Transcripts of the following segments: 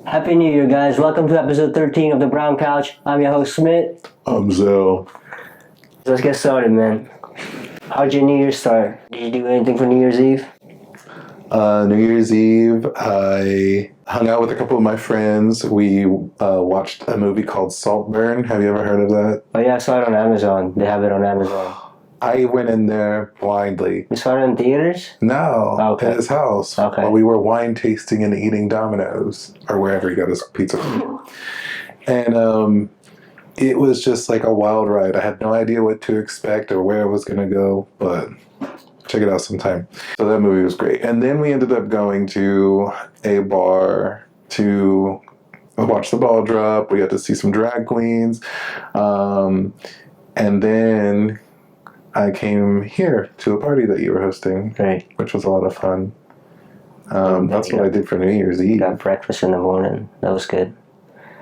Happy New Year, guys. Welcome to episode 13 of The Brown Couch. I'm your host, Smith. I'm Zell. Let's get started, man. How'd your New Year start? Did you do anything for New Year's Eve? New Year's Eve, I hung out with a couple of my friends. We watched a movie called Saltburn. Have you ever heard of that? Oh, yeah, I saw it on Amazon. They have it on Amazon. I went in there blindly. You saw it in theaters? No, Okay. at his house. Okay. While we were wine tasting and eating Domino's, or wherever he got his pizza from. And it was just like a wild ride. I had no idea what to expect or where it was going to go, but check it out sometime. So that movie was great. And then we ended up going to a bar to watch the ball drop. We got to see some drag queens. And then I came here to a party that you were hosting, Right. which was a lot of fun. That's what I did for New Year's Eve. Got breakfast in the morning. That was good.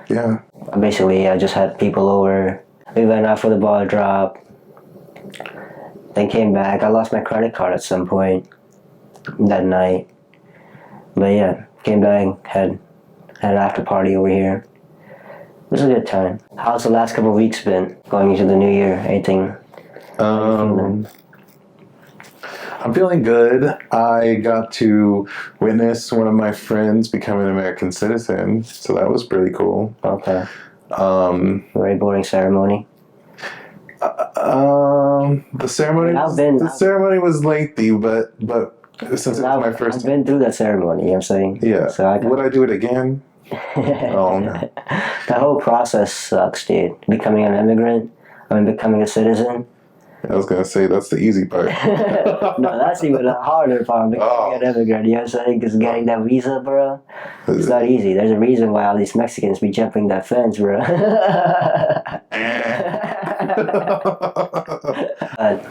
Yeah. Basically, I just had people over. We went out for the ball drop. Then came back. I lost my credit card at some point that night. But yeah, came back, had an after party over here. It was a good time. How's the last couple of weeks been going into the new year? Anything? I'm feeling good. I got to witness one of my friends become an American citizen, so that was pretty cool. Okay. Um, Very boring ceremony. the ceremony, I've ceremony was lengthy, but since it's my I've first, been through that ceremony, you know what I'm saying? yeah. So I Would I do it again? Oh no. That whole process sucks, dude. Becoming an immigrant, becoming a citizen. I was gonna say that's the easy part. No, that's even a harder part, becoming Oh. an immigrant, you know what I'm saying? Because getting that visa, bro, it's not easy. There's a reason why all these Mexicans be jumping that fence, bro. But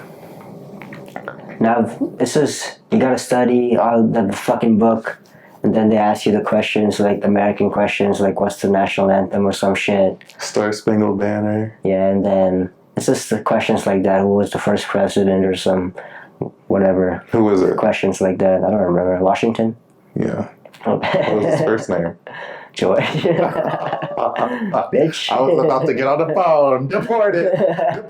now, it's just, you gotta study all the fucking book, and then they ask you the questions, like American questions, like what's the national anthem or some shit. Star Spangled Banner. Yeah, and then it's just the questions like that. Who was the first president or some whatever. Who was it? Questions like that. I don't remember. Washington? Yeah. What was his first name? George. Bitch. I was about to get on the phone. Deported.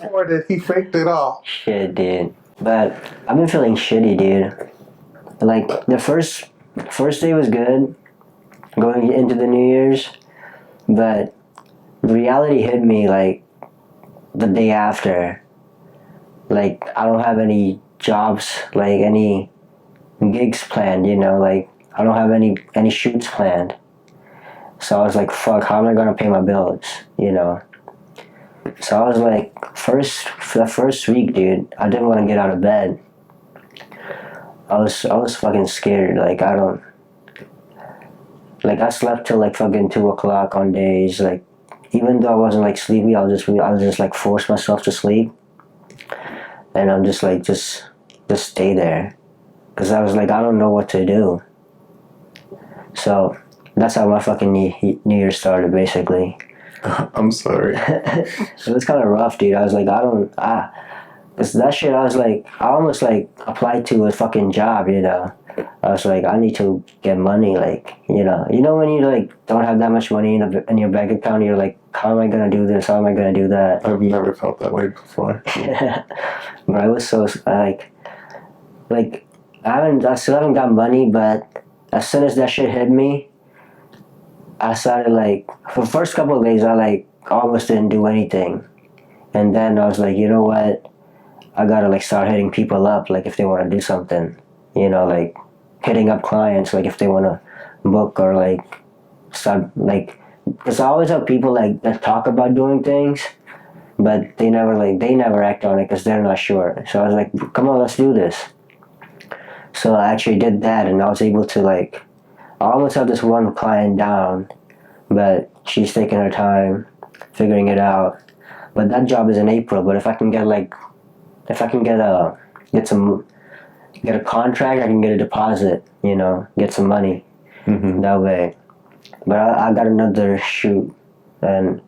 Deported. He faked it all. Shit, dude. But I've been feeling shitty, dude. Like, the first day was good, going into the New Year's, but reality hit me, like, the day after. Like, I don't have any jobs, like, any gigs planned, you know, like, I don't have any shoots planned. So I was like, fuck, how am I gonna pay my bills, you know? So I was like, for the first week, dude, I didn't want to get out of bed. I was fucking scared. Like, I slept till like fucking 2 o'clock on days. Like, even though I wasn't like sleepy, I'll just like force myself to sleep. And I'm just like, just stay there. Cause I was like, I don't know what to do. So that's how my fucking New Year started, basically. I'm sorry. It was kind of rough, dude. I was like, cause that shit, I was like, I almost like applied to a fucking job, you know. I was like, I need to get money, like, you know when you like don't have that much money in your bank account, you're like, how am I gonna do this? How am I gonna do that? I've never felt that way before. But I was so like I still haven't got money, but as soon as that shit hit me, I started like, for the first couple of days, I like almost didn't do anything. And then I was like, you know what? I gotta like start hitting people up, like if they want to do something, you know, like hitting up clients, like if they want to book or like start like, because I always have people like that talk about doing things, but they never act on it because they're not sure. So I was like, come on, let's do this. So I actually did that, and I was able to like, I almost have this one client down, but she's taking her time figuring it out. But that job is in April. But if I can get a contract, I can get a deposit, you know, get some money that way. But I got another shoot, and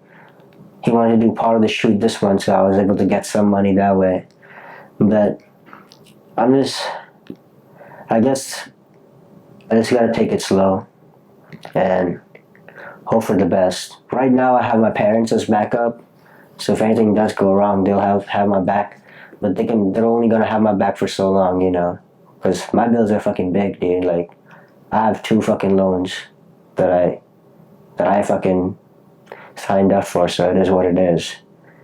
he wanted to do part of the shoot this one, so I was able to get some money that way. But I guess I just gotta take it slow and hope for the best. Right now, I have my parents as backup, so if anything does go wrong, they'll have my back. But they're only gonna have my back for so long, you know, because my bills are fucking big, dude. Like, I have 2 fucking loans that I fucking signed up for, so it is what it is.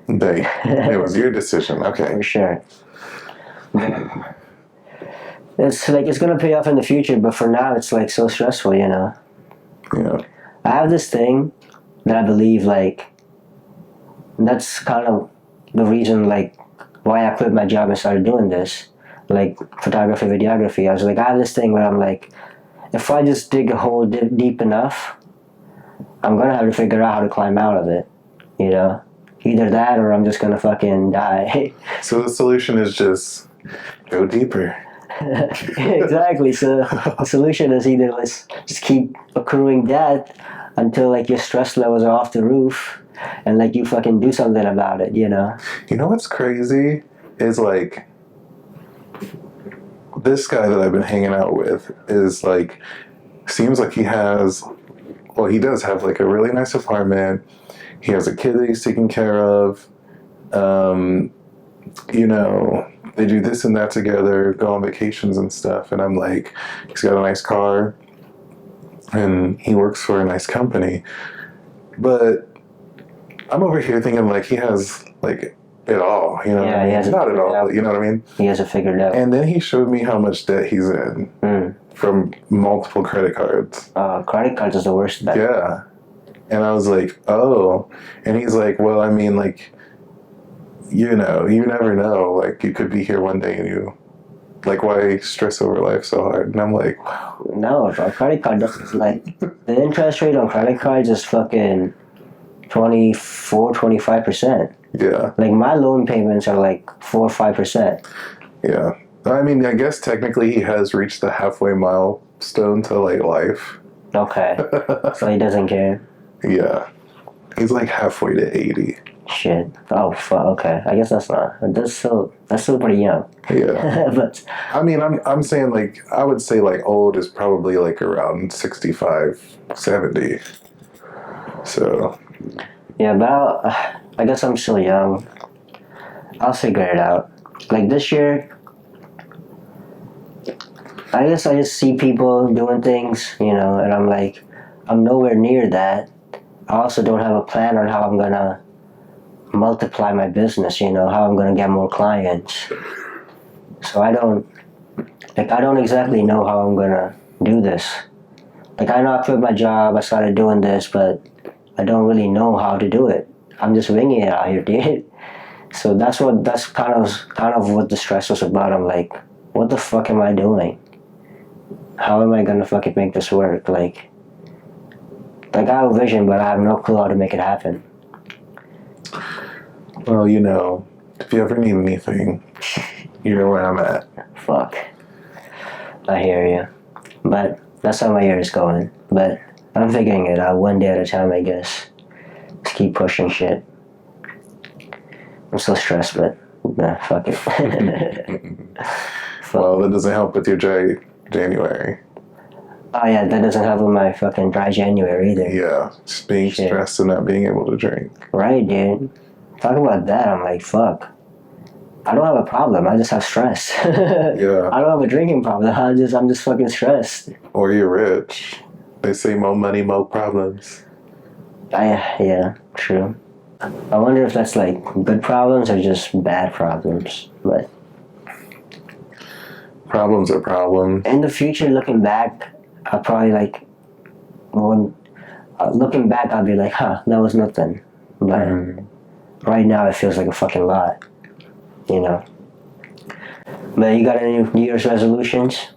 It was your decision. Okay. For sure. It's like it's gonna pay off in the future, but for now it's like so stressful, you know. Yeah. I have this thing that I believe like that's kind of the reason like why I quit my job and started doing this, like photography, videography. I was like, I have this thing where I'm like, if I just dig a hole deep enough, I'm gonna have to figure out how to climb out of it, you know. Either that or I'm just gonna fucking die. So the solution is just go deeper. Exactly. So the solution is either let's just keep accruing debt until like your stress levels are off the roof, and like you fucking do something about it, you know. You know what's crazy is like this guy that I've been hanging out with is like seems like he has well he does have like a really nice apartment. He has a kid that he's taking care of. You know, they do this and that together, go on vacations and stuff. And I'm like, he's got a nice car and he works for a nice company. But I'm over here thinking like he has like it all, you know? Yeah, he has not it at all, figured out. but you know what I mean? He has it figured out. And then he showed me how much debt he's in from multiple credit cards. Credit cards is the worst bet. Yeah. And I was like, oh. And he's like, well, I mean, like, you know, you never know. Like, you could be here one day and you, like, why stress over life so hard? And I'm like, wow. No, a credit card doesn't, like, the interest rate on credit cards is fucking 25%. Yeah. Like, my loan payments are like 4 or 5%. Yeah. I mean, I guess technically he has reached the halfway milestone to, like, life. Okay. So he doesn't care. Yeah. He's like halfway to 80. Shit. Oh, fuck. Okay. I guess that's still pretty young. Yeah. But I mean, I'm saying, like, I would say, like, old is probably, like, around 65, 70. So. yeah, but I guess I'm still young. I'll figure it out. Like this year, I guess I just see people doing things, you know, and I'm like, I'm nowhere near that. I also don't have a plan on how I'm gonna multiply my business, you know, how I'm gonna get more clients. So I don't exactly know how I'm gonna do this. Like, I know I quit my job, I started doing this, but I don't really know how to do it. I'm just winging it out here, dude. So that's kind of what the stress was about. I'm like, what the fuck am I doing? How am I gonna fucking make this work? Like I have a vision, but I have no clue how to make it happen. Well, you know, if you ever need anything, you know where I'm at. Fuck. I hear you. But that's how my year is going. But I'm figuring it out one day at a time, I guess. Just keep pushing shit. I'm so stressed, but nah, fuck it. Fuck. Well, that doesn't help with your January. Oh yeah, that doesn't help with my fucking dry January either. Yeah, just being Shit. stressed and not being able to drink. Right, dude. Talk about that, I'm like, fuck. I don't have a problem, I just have stress. Yeah. I don't have a drinking problem, I'm just fucking stressed. Or you're rich. They say more money, more problems. Yeah, true. I wonder if that's like good problems or just bad problems. But Problems are problems. in the future, looking back, I'll probably like, looking back, I'll be like, huh, that was nothing. But right now, it feels like a fucking lot, you know. But you got any New Year's resolutions?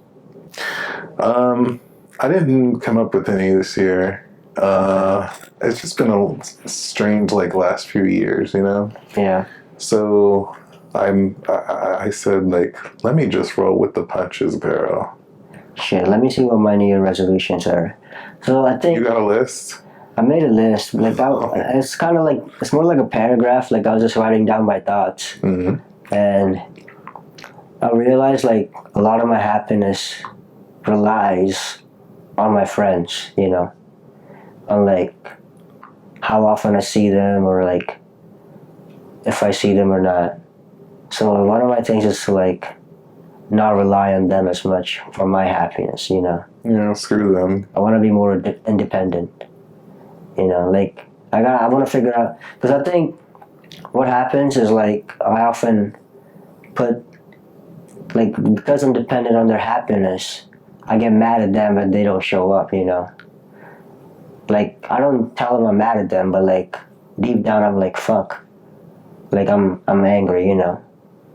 I didn't come up with any this year. It's just been a strange, like, last few years, you know? Yeah. So I said, like, let me just roll with the punches, girl. Shit, let me see what my New Year resolutions are. So I think You got a list? I made a list. Like it's kind of like, it's more like a paragraph. Like I was just writing down my thoughts. Mm-hmm. And I realized like a lot of my happiness relies on my friends, you know, on like how often I see them or like if I see them or not. So one of my things is to like not rely on them as much for my happiness, you know. Screw them. I want to be more independent, you know. Like I want to figure out because I think what happens is like I often put like because I'm dependent on their happiness, I get mad at them when they don't show up, you know. Like I don't tell them I'm mad at them, but like deep down I'm like fuck. Like I'm angry, you know.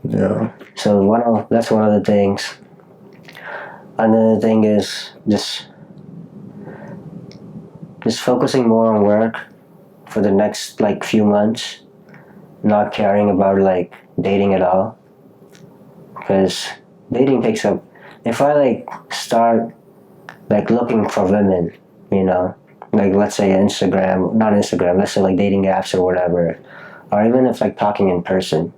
Yeah. So that's one of the things. Another thing is just focusing more on work for the next like few months, not caring about like dating at all. Because dating takes up. If I like start like looking for women, you know, like let's say Instagram, not Instagram, let's say like dating apps or whatever, or even if like talking in person,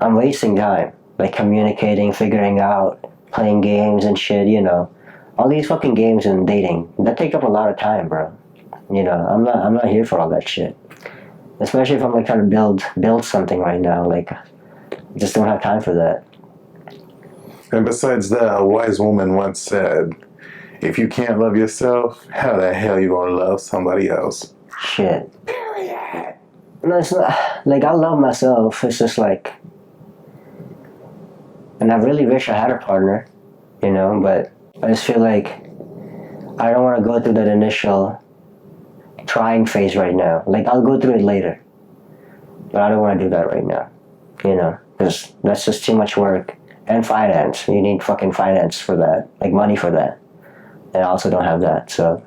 I'm wasting time, like communicating, figuring out, playing games and shit, you know. All these fucking games and dating, that take up a lot of time, bro. You know, I'm not here for all that shit. Especially if I'm like trying to build something right now, like just don't have time for that. And besides that, a wise woman once said, if you can't love yourself, how the hell you gonna love somebody else? Shit. Period. No, it's not, like I love myself, it's just like, and I really wish I had a partner, you know, but I just feel like I don't want to go through that initial trying phase right now. Like I'll go through it later, but I don't want to do that right now, you know, because that's just too much work and finance. You need fucking finance for that, like money for that, and I also don't have that. So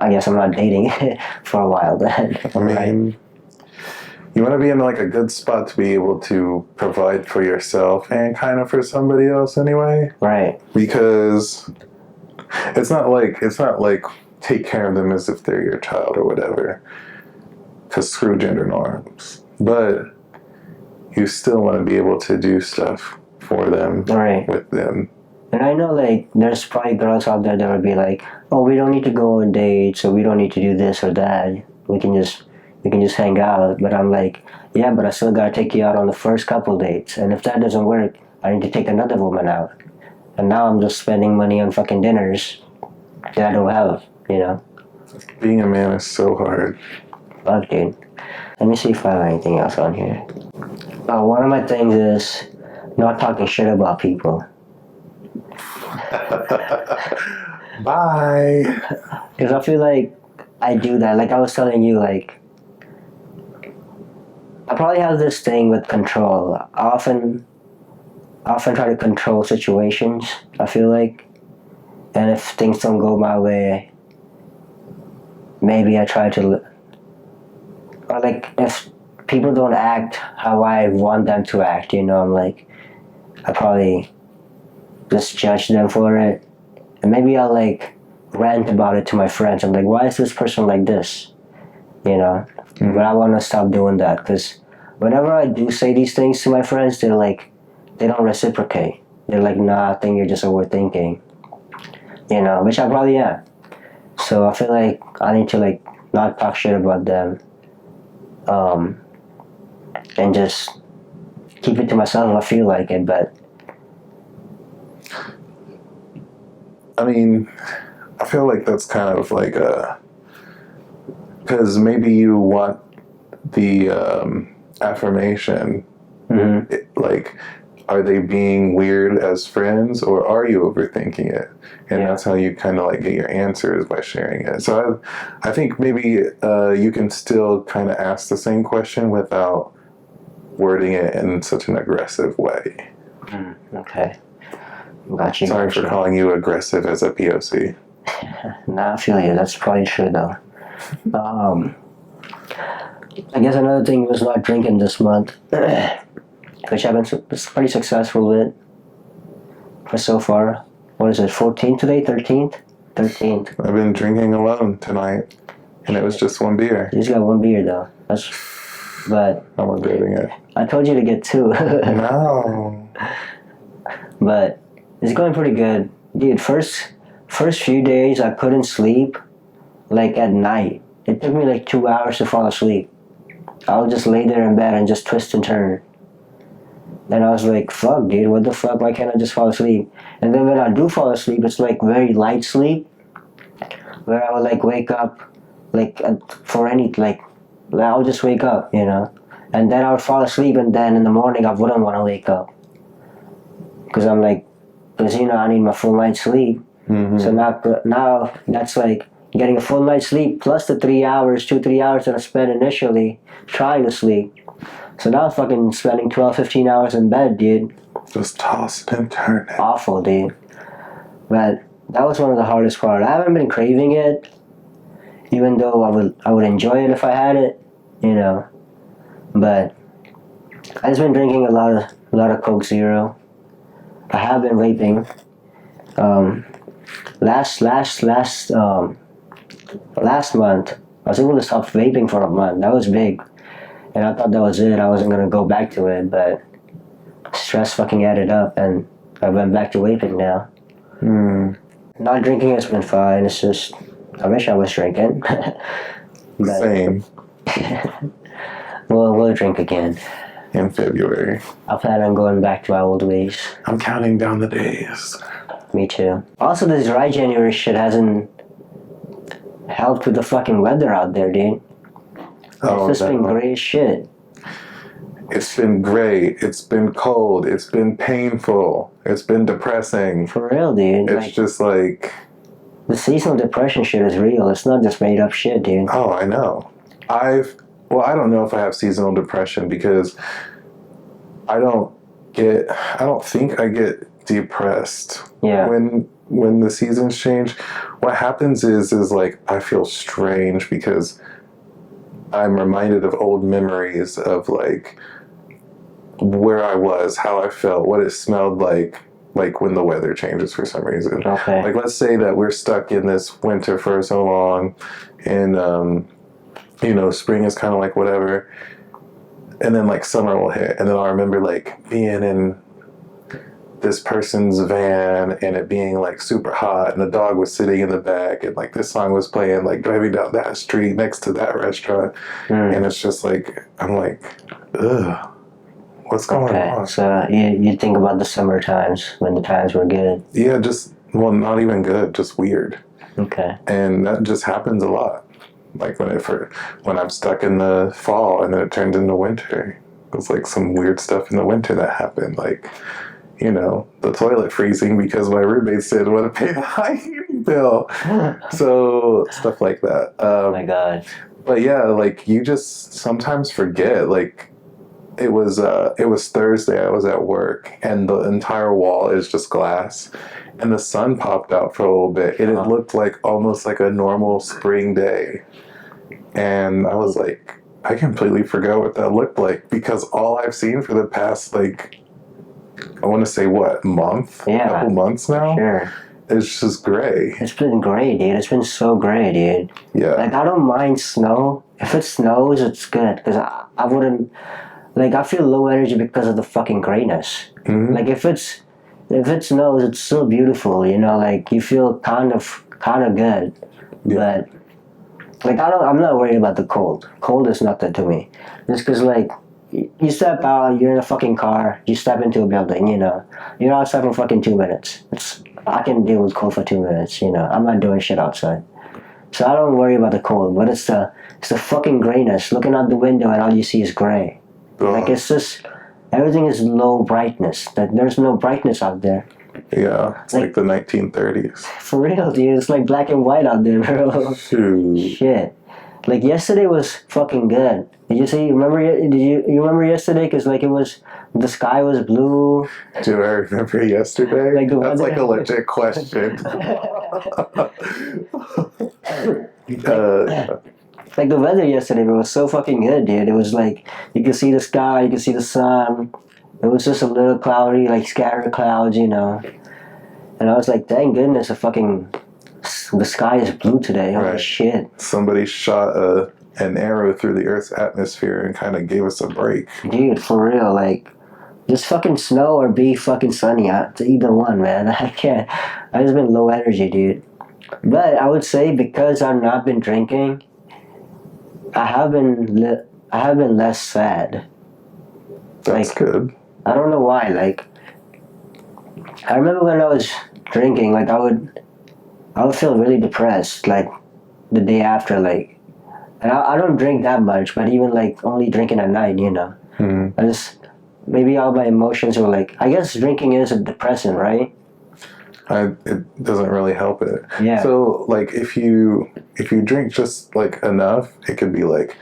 I guess I'm not dating for a while then. I mean, you want to be in like a good spot to be able to provide for yourself and kind of for somebody else anyway. Right. Because it's not like take care of them as if they're your child or whatever. Because screw gender norms. But you still want to be able to do stuff for them, right, with them. And I know like there's probably girls out there that would be like, oh, we don't need to go on dates, so we don't need to do this or that. We can just hang out. But I'm like, yeah, but I still gotta take you out on the first couple dates. And if that doesn't work, I need to take another woman out. And now I'm just spending money on fucking dinners that I don't have, you know. Being a man is so hard. Fuck, dude. Let me see if I have anything else on here. One of my things is not talking shit about people. Bye. Because I feel like I do that. Like I was telling you, like I probably have this thing with control. I often try to control situations, I feel like. And if things don't go my way, maybe I try to, or like if people don't act how I want them to act, you know, I'm like, I probably just judge them for it. And maybe I'll like rant about it to my friends. I'm like, why is this person like this? You know? Mm-hmm. But I want to stop doing that because whenever I do say these things to my friends, they're like, they don't reciprocate. They're like, nah, I think you're just overthinking. You know, which I probably am. So I feel like I need to like not talk shit about them. And just keep it to myself if I feel like it, but I mean, I feel like that's kind of like because maybe you want the affirmation. Mm-hmm. Like, are they being weird as friends or are you overthinking it? And that's how you kind of like get your answers by sharing it. So I think maybe you can still kind of ask the same question without wording it in such an aggressive way. Okay. Got you. Sorry for calling you aggressive as a POC. Nah, I feel you. That's probably true though. I guess another thing was not drinking this month, which I've been pretty successful with for so far. What is it, 14th today? 13th? 13th. I've been drinking alone tonight, and it was just one beer. You just got one beer though. But I'm regretting it. I told you to get two. No. But it's going pretty good. Dude, first first few days I couldn't sleep, like at night. It took me like 2 hours to fall asleep. I would just lay there in bed and just twist and turn. And I was like, fuck, dude, what the fuck? Why can't I just fall asleep? And then when I do fall asleep, it's like very light sleep, where I would like wake up, like for any, like, I'll just wake up, you know? And then I would fall asleep, and then in the morning I wouldn't want to wake up. Because I'm like, because, you know, I need my full night's sleep. Mm-hmm. So now that's like getting a full night's sleep plus the 3 hours, 3 hours that I spent initially trying to sleep. So now I'm fucking spending 12, 15 hours in bed, dude. Just tossing and turning. Awful, dude. But that was one of the hardest parts. I haven't been craving it, even though I would enjoy it if I had it, you know. But I've just been drinking a lot of Coke Zero. I have been vaping. Last month, I was able to stop vaping for a month. That was big. And I thought that was it. I wasn't going to go back to it, but stress fucking added up, and I went back to vaping now. Not drinking has been fine. It's just, I wish I was drinking. But Same. we'll drink again. In February. I plan on going back to my old ways. I'm counting down the days. Me too. Also, this dry January shit hasn't helped with the fucking weather out there, dude. It's just been gray as shit. It's been gray. It's been cold. It's been painful. It's been depressing. For real, dude. It's just like... The seasonal depression shit is real. It's not just made up shit, dude. Oh, I know. I don't know if I have seasonal depression because I don't think I get depressed. Yeah. When the seasons change, what happens is like I feel strange because I'm reminded of old memories of like where I was, how I felt, what it smelled like when the weather changes for some reason. Okay. Like let's say that we're stuck in this winter for so long and you know, spring is kind of like whatever, and then like summer will hit, and then I'll remember like being in this person's van and it being like super hot and the dog was sitting in the back and like this song was playing like driving down that street next to that restaurant. And it's just like I'm like, ugh, what's going on? So you think about the summer times when the times were good. Yeah, not even good, just weird. Okay. And that just happens a lot. Like when I'm stuck in the fall and then it turns into winter. It's like some weird stuff in the winter that happened. Like, you know, the toilet freezing because my roommates didn't want to pay the high heating bill. So stuff like that. Oh my God. But yeah, like you just sometimes forget. Like it was Thursday. I was at work and the entire wall is just glass. And the sun popped out for a little bit. And it looked like almost like a normal spring day. And I was like, I completely forgot what that looked like because all I've seen for the past, like, I want to say month? Yeah. Couple months now? Sure. It's just gray. It's been gray, dude. It's been so gray, dude. Yeah. Like, I don't mind snow. If it snows, it's good. Because I wouldn't, like, I feel low energy because of the fucking grayness. Mm-hmm. Like, if it snows, it's so beautiful, you know, like you feel kind of good. Yeah. But like I'm not worried about the cold. Cold is nothing to me. Just because like you step out, you're in a fucking car, you step into a building, you know, you're outside for fucking 2 minutes. I can deal with cold for 2 minutes, you know. I'm not doing shit outside. So I don't worry about the cold, but it's the fucking grayness. Looking out the window and all you see is gray. Like it's just everything is low brightness. That there's no brightness out there. Yeah, it's like the 1930s. For real, dude. It's like black and white out there, bro. Shit. Like yesterday was fucking good. Did you see? Remember? Did you remember yesterday? Because like the sky was blue. Do I remember yesterday? Like that's like a legit question. Like the weather yesterday, bro, was so fucking good, dude. It was like you could see the sky, you could see the sun. It was just a little cloudy, like scattered clouds, you know. And I was like, thank goodness, the sky is blue today. Holy shit! Somebody shot an arrow through the Earth's atmosphere and kind of gave us a break. Dude, for real, like Just fucking snow or be fucking sunny. It's either one, man. I can't. I just been low energy, dude. But I would say because I've not been drinking, I have been less sad. That's Like, good. I don't know why. Like, I remember when I was drinking, like I would feel really depressed, like the day after, like, and I don't drink that much, but even like only drinking at night, you know, Hmm. I just maybe all my emotions were like, I guess drinking is a depressant, right? It doesn't really help it. Yeah. So like if you drink just like enough, it could be like,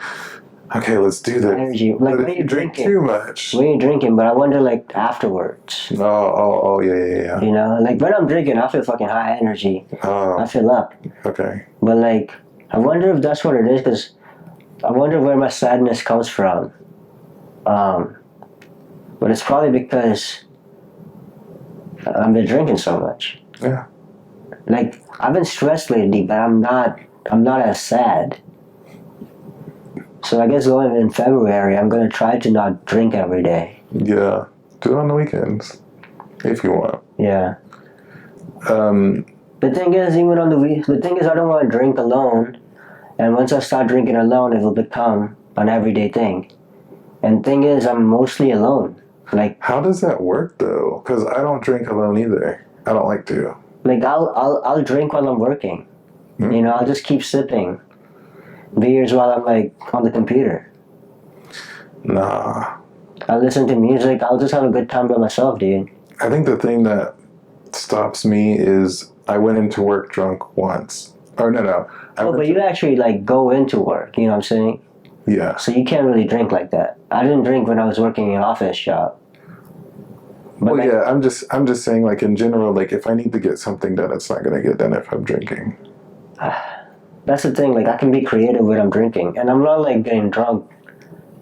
okay, let's do this. Energy, like But when if you're you drink drinking, too much, when you're drinking, but I wonder like afterwards, oh, yeah. you know, like when I'm drinking, I feel fucking high energy, I Oh, feel up, okay. but like I wonder if that's what it is, because I wonder where my sadness comes from. But it's probably because I've been drinking so much. Yeah. Like I've been stressed lately, but I'm not as sad. So I guess going in February, I'm gonna try to not drink every day. Yeah. Do it on the weekends if you want. Yeah. Um, The thing is, even on the thing is, I don't want to drink alone. And once I start drinking alone, it will become an everyday thing. And thing is, I'm mostly alone. Like how does that work though? Because I don't drink alone either. I don't like to. I'll drink while I'm working. Hmm. You know, I'll just keep sipping beers while I'm like on the computer. Nah. I'll listen to music. I'll just have a good time by myself, dude. I think the thing that stops me is I went into work drunk once. Or no. Oh, but you actually like go into work. You know what I'm saying? Yeah. So you can't really drink like that. I didn't drink when I was working in an office job. But Well, like, yeah, I'm just saying, like in general, like if I need to get something done, it's not gonna get done if I'm drinking. that's the thing. Like I can be creative when I'm drinking, and I'm not like getting drunk.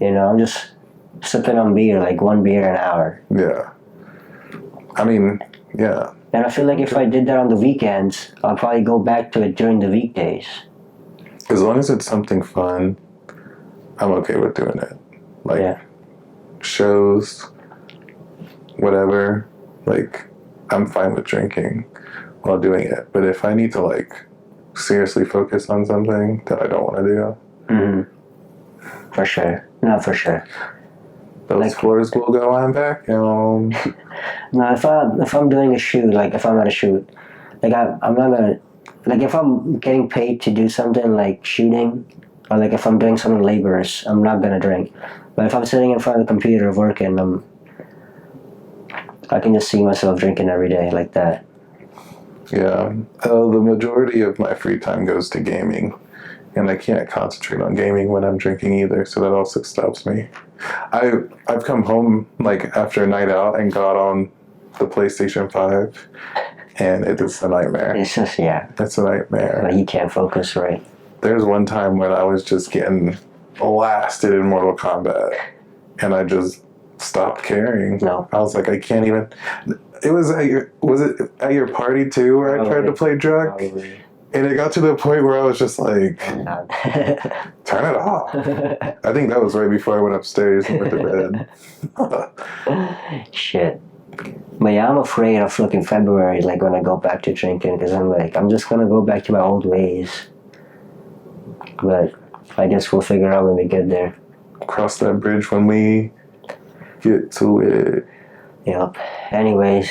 You know, I'm just sipping on beer, like one beer an hour. Yeah. I mean, yeah. And I feel like if I did that on the weekends, I'll probably go back to it during the weekdays. As long as it's something fun, I'm okay with doing it. Like Yeah. shows, whatever. Like I'm fine with drinking while doing it. But if I need to like seriously focus on something that I don't want to do, For sure. No, for sure. those Like- floors will go on back. No, if I'm doing a shoot, like if I'm at a shoot, like I'm not gonna, like if I'm getting paid to do something like shooting, or like if I'm doing something laborious, I'm not gonna drink. But if I'm sitting in front of the computer working, I can just see myself drinking every day like that. Yeah. The majority of my free time goes to gaming. And I can't concentrate on gaming when I'm drinking either, so that also stops me. I've come home like after a night out and got on the PlayStation 5, and it is a nightmare. It's just It's a nightmare. like you can't focus right. There's one time when I was just getting blasted in Mortal Kombat, and I just stopped caring. No. I was like, I can't even. It was it at your party too where I tried to play drunk? Probably And it got to the point where I was just like, not. turn it off. I think that was right before I went upstairs and went to bed. Shit. But yeah, I'm afraid of looking February, like when I go back to drinking, because I'm like, I'm just gonna go back to my old ways. But I guess we'll figure out when we get there. Cross that bridge when we get to it. Yep. Anyways,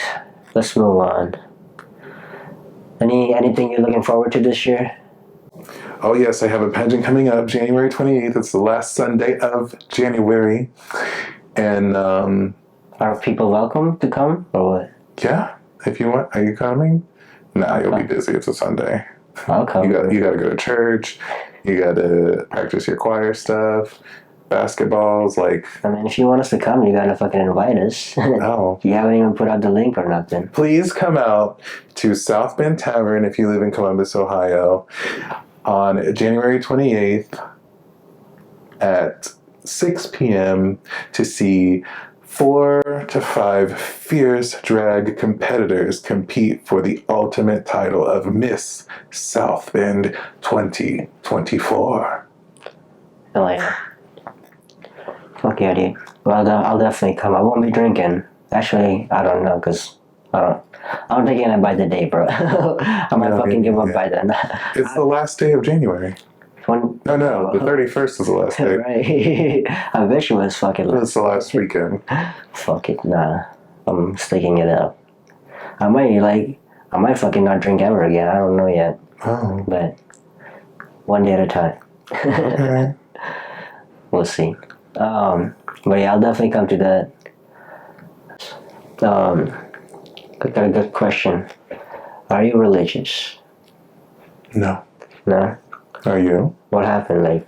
let's move on. Anything you're looking forward to this year? Oh, yes, I have a pageant coming up January 28th. It's the last Sunday of January. And Are people welcome to come or what? yeah, if you want, are you coming? Nah, you'll be busy. It's a Sunday. I'll come. You got to go to church. You got to practice your choir stuff. Basketballs, like, I mean, if you want us to come, you gotta fucking invite us. no. You haven't even put out the link or nothing. Please come out to South Bend Tavern if you live in Columbus, Ohio, on January 28th at 6 p.m. to see 4 to 5 fierce drag competitors compete for the ultimate title of Miss South Bend 2024. Oh yeah. Fuck yeah, dude. Well, I'll definitely come. I won't be drinking. Actually, I don't know, cause I'm taking it by the day, bro. I might fucking give up by then. It's the last day of January. No, the 31st is the last day. Right. I wish it was fucking. It's the last weekend. Fuck it, nah. I'm sticking it up. I might fucking not drink ever again. I don't know yet. Oh. But one day at a time. Okay. We'll see. But yeah, I'll definitely come to that. Got a good question. Are you religious? No. No? Are you? What happened? Like,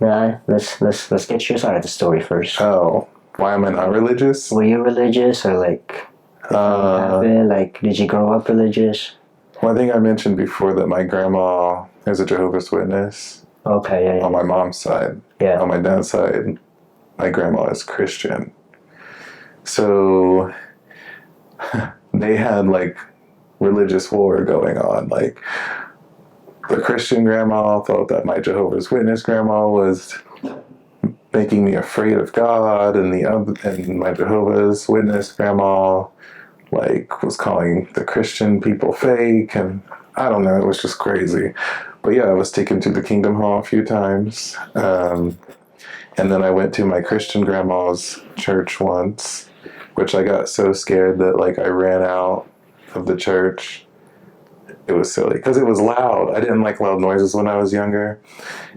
nah, let's get your side of the story first. Oh. Why am I not religious? Were you religious or like, like, did you grow up religious? Well, I think I mentioned before that my grandma is a Jehovah's Witness. Okay, yeah. On my mom's side. Yeah. On my dad's side, my grandma is Christian. So they had like religious war going on. Like the Christian grandma thought that my Jehovah's Witness grandma was making me afraid of God, and my Jehovah's Witness grandma like was calling the Christian people fake, and I don't know, it was just crazy. But yeah, I was taken to the Kingdom Hall a few times, and then I went to my Christian grandma's church once, which I got so scared that like I ran out of the church. It was silly because it was loud. I didn't like loud noises when I was younger,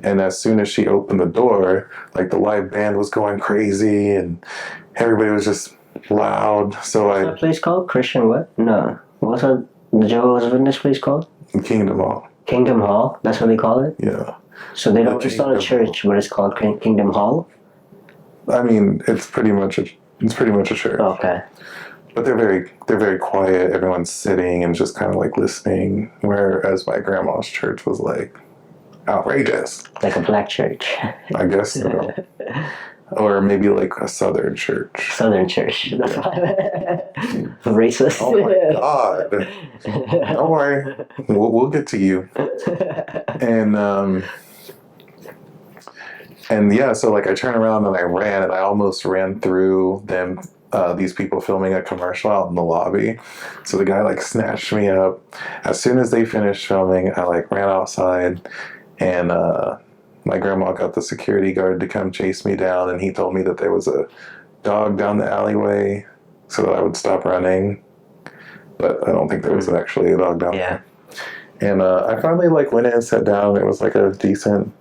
and as soon as she opened the door, like the live band was going crazy and everybody was just loud. So What's that place called? Christian what? No. What's that? The Jehovah's Witness place called? Kingdom Hall. Kingdom Hall? That's what they call it? Yeah. So they don't. It's not a church, but it's called Kingdom Hall. I mean, it's pretty much a church. Okay. But they're very quiet. Everyone's sitting and just kind of like listening. Whereas my grandma's church was like outrageous. Like a black church. I guess so. Or maybe like a southern church. Southern church. That's why. Racist. Oh my God. Don't worry. We'll get to you. And yeah, so like I turned around and I ran, and I almost ran through them. These people filming a commercial out in the lobby. So the guy like snatched me up. As soon as they finished filming, I like ran outside, and my grandma got the security guard to come chase me down, and he told me that there was a dog down the alleyway so that I would stop running. But I don't think there was actually a dog down there. And I finally like went in and sat down. It was like a decent,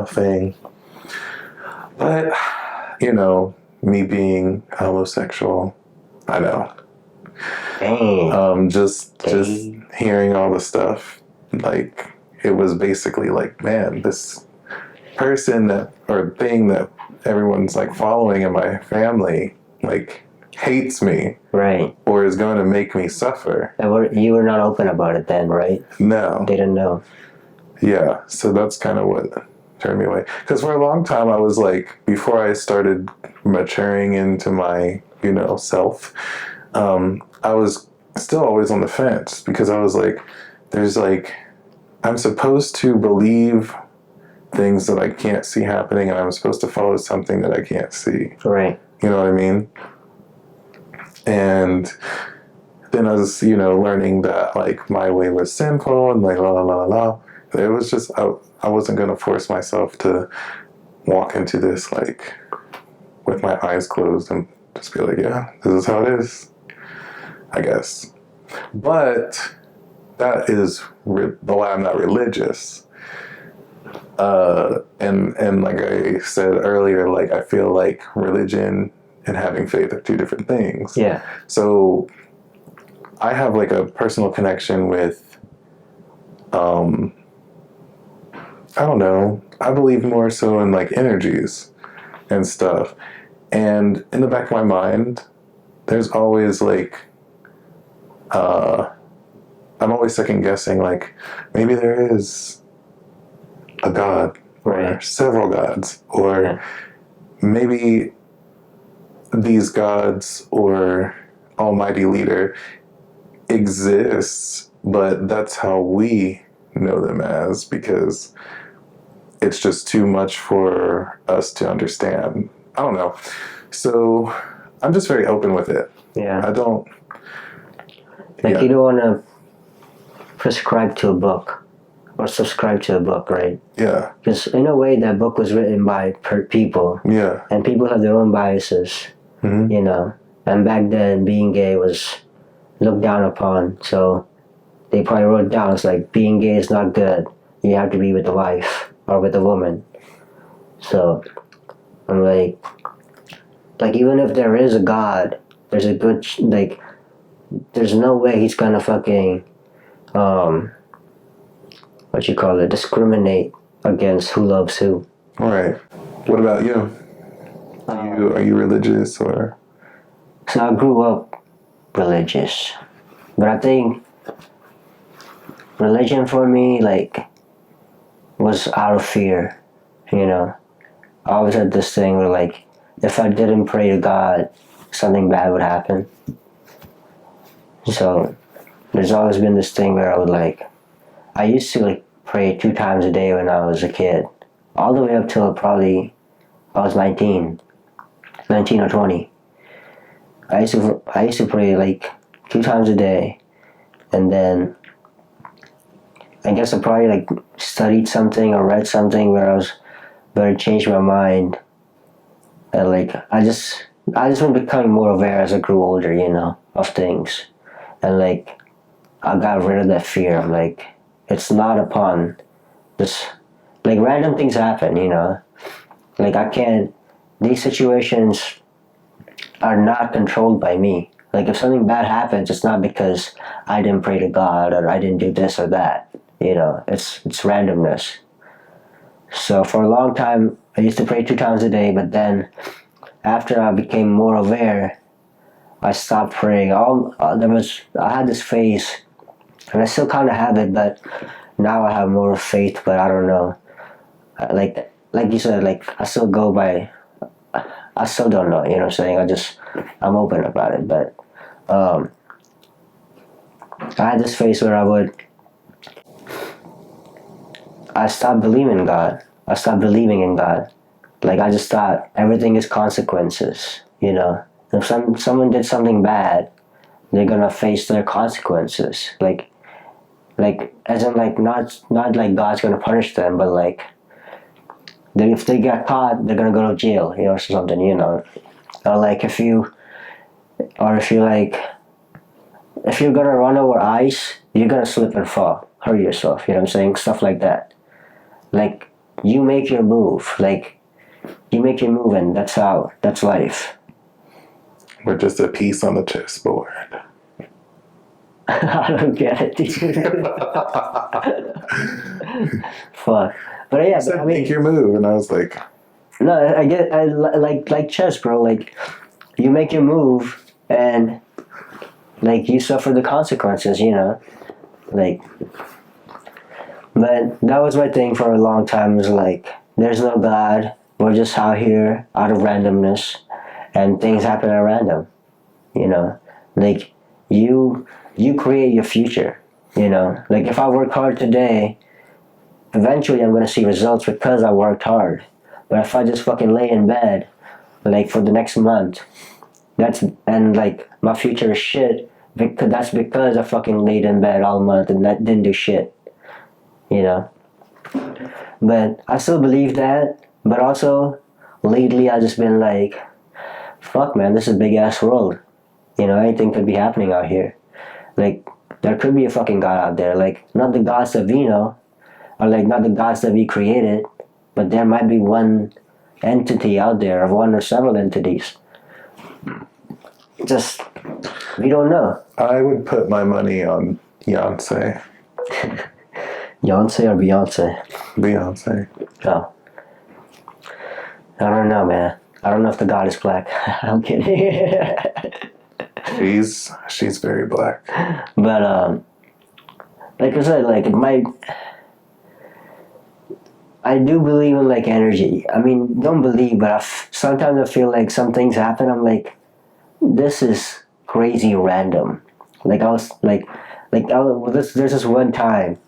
thing. But, me being homosexual, I know. Dang. Just hearing all the stuff, like it was basically like, man, this person or thing that everyone's like following in my family, like hates me, right? Or is going to make me suffer. And you were not open about it then, right? No, they didn't know. Yeah, so that's kind of what turned me away. Because for a long time, I was like, before I started maturing into my, self, I was still always on the fence, because I was like, I'm supposed to believe things that I can't see happening, and I'm supposed to follow something that I can't see. Right. You know what I mean? And then I was, learning that like my way was sinful and like la la la la. It was just, I wasn't going to force myself to walk into this like with my eyes closed and just be like, yeah, this is how it is, I guess. But that is the why I'm not religious. And like I said earlier, like I feel like religion and having faith are two different things. Yeah. So I have like a personal connection with, I don't know, I believe more so in like energies and stuff. And in the back of my mind, there's always like, I'm always second guessing, like maybe there is a God or several gods, or maybe these gods or almighty leader exists, but that's how we know them as, because it's just too much for us to understand. I don't know. So I'm just very open with it. Yeah. I don't. Like Yeah. you don't want to prescribe to a book or subscribe to a book, right? Yeah. Because in a way, that book was written by people, Yeah. and people have their own biases, Hmm. you know. And back then, being gay was looked down upon, so they probably wrote down it's like being gay is not good. You have to be with a wife or with a woman. So I'm like even if there is a God, there's a good like there's no way he's gonna fucking what you call it, discriminate against who loves who. All right. What about you? Are you religious or? So I grew up religious, but I think religion for me like was out of fear, you know. I always had this thing where like if I didn't pray to God, something bad would happen. So there's always been this thing where I used to like pray 2 times a day when I was a kid, all the way up till probably I was 19 or 20. I used to pray like 2 times a day, and then I guess I probably like studied something or read something where it changed my mind, and like I just been becoming more aware as I grew older, you know, of things, and like I got rid of that fear. I'm like, it's not upon this, like random things happen, you know, like I can't. These situations are not controlled by me. Like if something bad happens, it's not because I didn't pray to God or I didn't do this or that. You know, it's randomness. So for a long time, I used to pray 2 times a day, but then after I became more aware, I stopped praying. I had this phase, and I still kind of have it, but now I have more faith. But I don't know. Like you said, like I still go by. I still don't know. You know what I'm saying? I'm open about it, but I had this phase where I stopped believing in God. I stopped believing in God. Like I just thought everything is consequences. You know, if someone did something bad, they're gonna face their consequences. Like as in like not like God's gonna punish them, but like if they get caught, they're gonna go to jail, you know, or something. You know, or like if you like if you're gonna run over ice, you're gonna slip and fall, hurt yourself. You know what I'm saying? Stuff like that. Like you make your move. Like you make your move, and that's life. We're just a piece on the chessboard. I don't get it, dude. Fuck. But yeah, I make your move, and I was like, no, I like chess, bro. Like you make your move, and like you suffer the consequences, you know. Like, but that was my thing for a long time. Was like, there's no God. We're just out here out of randomness, and things happen at random. You know, like you create your future. You know, like if I work hard today, eventually I'm gonna see results because I worked hard. But if I just fucking lay in bed, like for the next month, and like my future is shit because I fucking laid in bed all month and that didn't do shit. You know. But I still believe that. But also, lately I just been like, fuck man, this is a big ass world. You know, anything could be happening out here. Like, there could be a fucking God out there. Like, not the gods that we know, or like not the gods that we created, but there might be one entity out there, or one or several entities. Just, we don't know. I would put my money on Beyonce. Beyonce or Beyonce? Beyonce. Oh. I don't know, man. I don't know if the God is black. I'm kidding. She's very black. But like I said, like I do believe in like energy. I mean, don't believe, but sometimes I feel like some things happen. I'm like, this is crazy random. Like I was there's this one time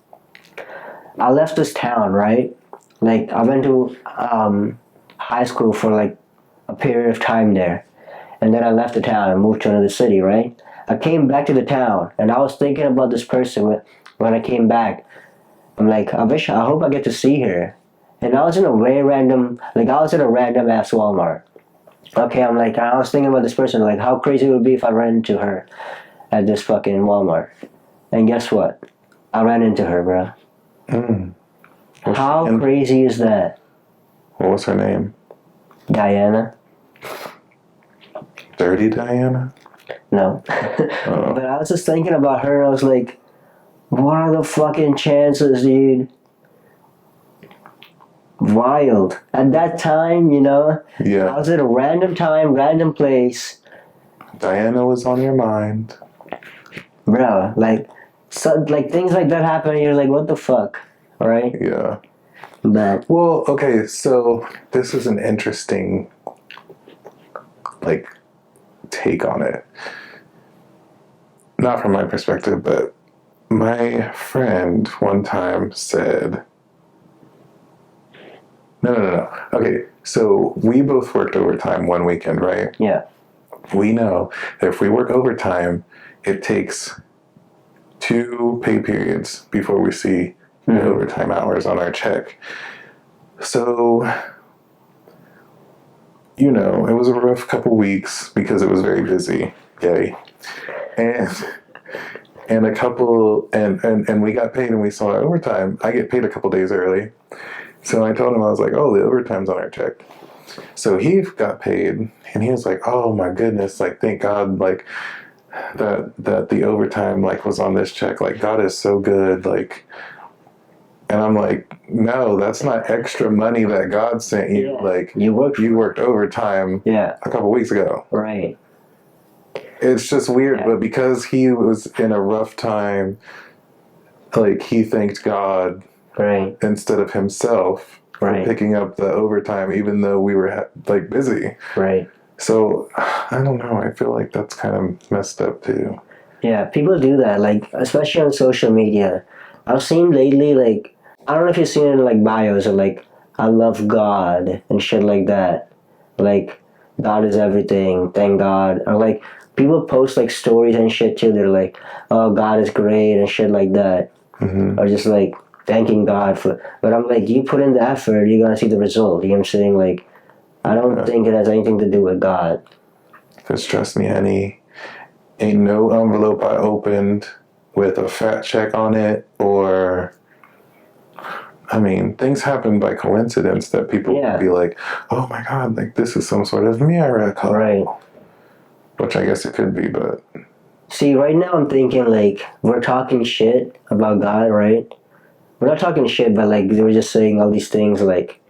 I left this town, right? Like I went to high school for like a period of time there. And then I left the town and moved to another city, right? I came back to the town and I was thinking about this person when I came back. I'm like, I hope I get to see her. And I was in a very random, like I was at a random ass Walmart. Okay, I'm like, I was thinking about this person, like how crazy it would be if I ran into her at this fucking Walmart. And guess what? I ran into her, bro. How crazy is that? What was her name? Diana? Dirty Diana? No. But I was just thinking about her and I was like, what are the fucking chances, dude? Wild. At that time, you know, Yeah. I was at a random time, random place. Diana was on your mind. Bro, like, things like that happen and you're like, what the fuck? Right? Yeah. But, Well, okay, so this is an interesting, like, take on it. Not from my perspective, but my friend one time said, no. Okay, so we both worked overtime one weekend, right? yeah. We know that if we work overtime, it takes 2 pay periods before we see the overtime hours on our check. So, you know, it was a rough couple weeks because it was very busy. Yay. And a couple, and we got paid and we saw overtime. I get paid a couple days early. So I told him, I was like, oh, the overtime's on our check. So he got paid and he was like, oh my goodness, like, thank God, like, that the overtime, like, was on this check. Like, God is so good. Like, and I'm like, no, that's not extra money that God sent you. Yeah. Like, You worked overtime Yeah. a couple weeks ago. Right. It's just weird, Yeah. but because he was in a rough time, like, he thanked God Right. instead of himself for Right. picking up the overtime, even though we were like busy. Right. So I don't know. I feel like that's kind of messed up too. Yeah, people do that, like, especially on social media. I've seen lately, like, I don't know if you've seen it in, like, bios or, like, I love God and shit like that. Like, God is everything, thank God. Or, like, people post, like, stories and shit, too. They're like, oh, God is great and shit like that. Or just, like, thanking God for... But I'm like, you put in the effort, you're gonna see the result. You know what I'm saying? Like, I don't think it has anything to do with God. Because trust me, honey, ain't no envelope I opened with a fat check on it, or, I mean, things happen by coincidence that people Yeah. would be like, oh my God, like, this is some sort of miracle. Right. Which I guess it could be, but See, right now I'm thinking, like, we're talking shit about God, right? We're not talking shit, but, like, we're just saying all these things, like,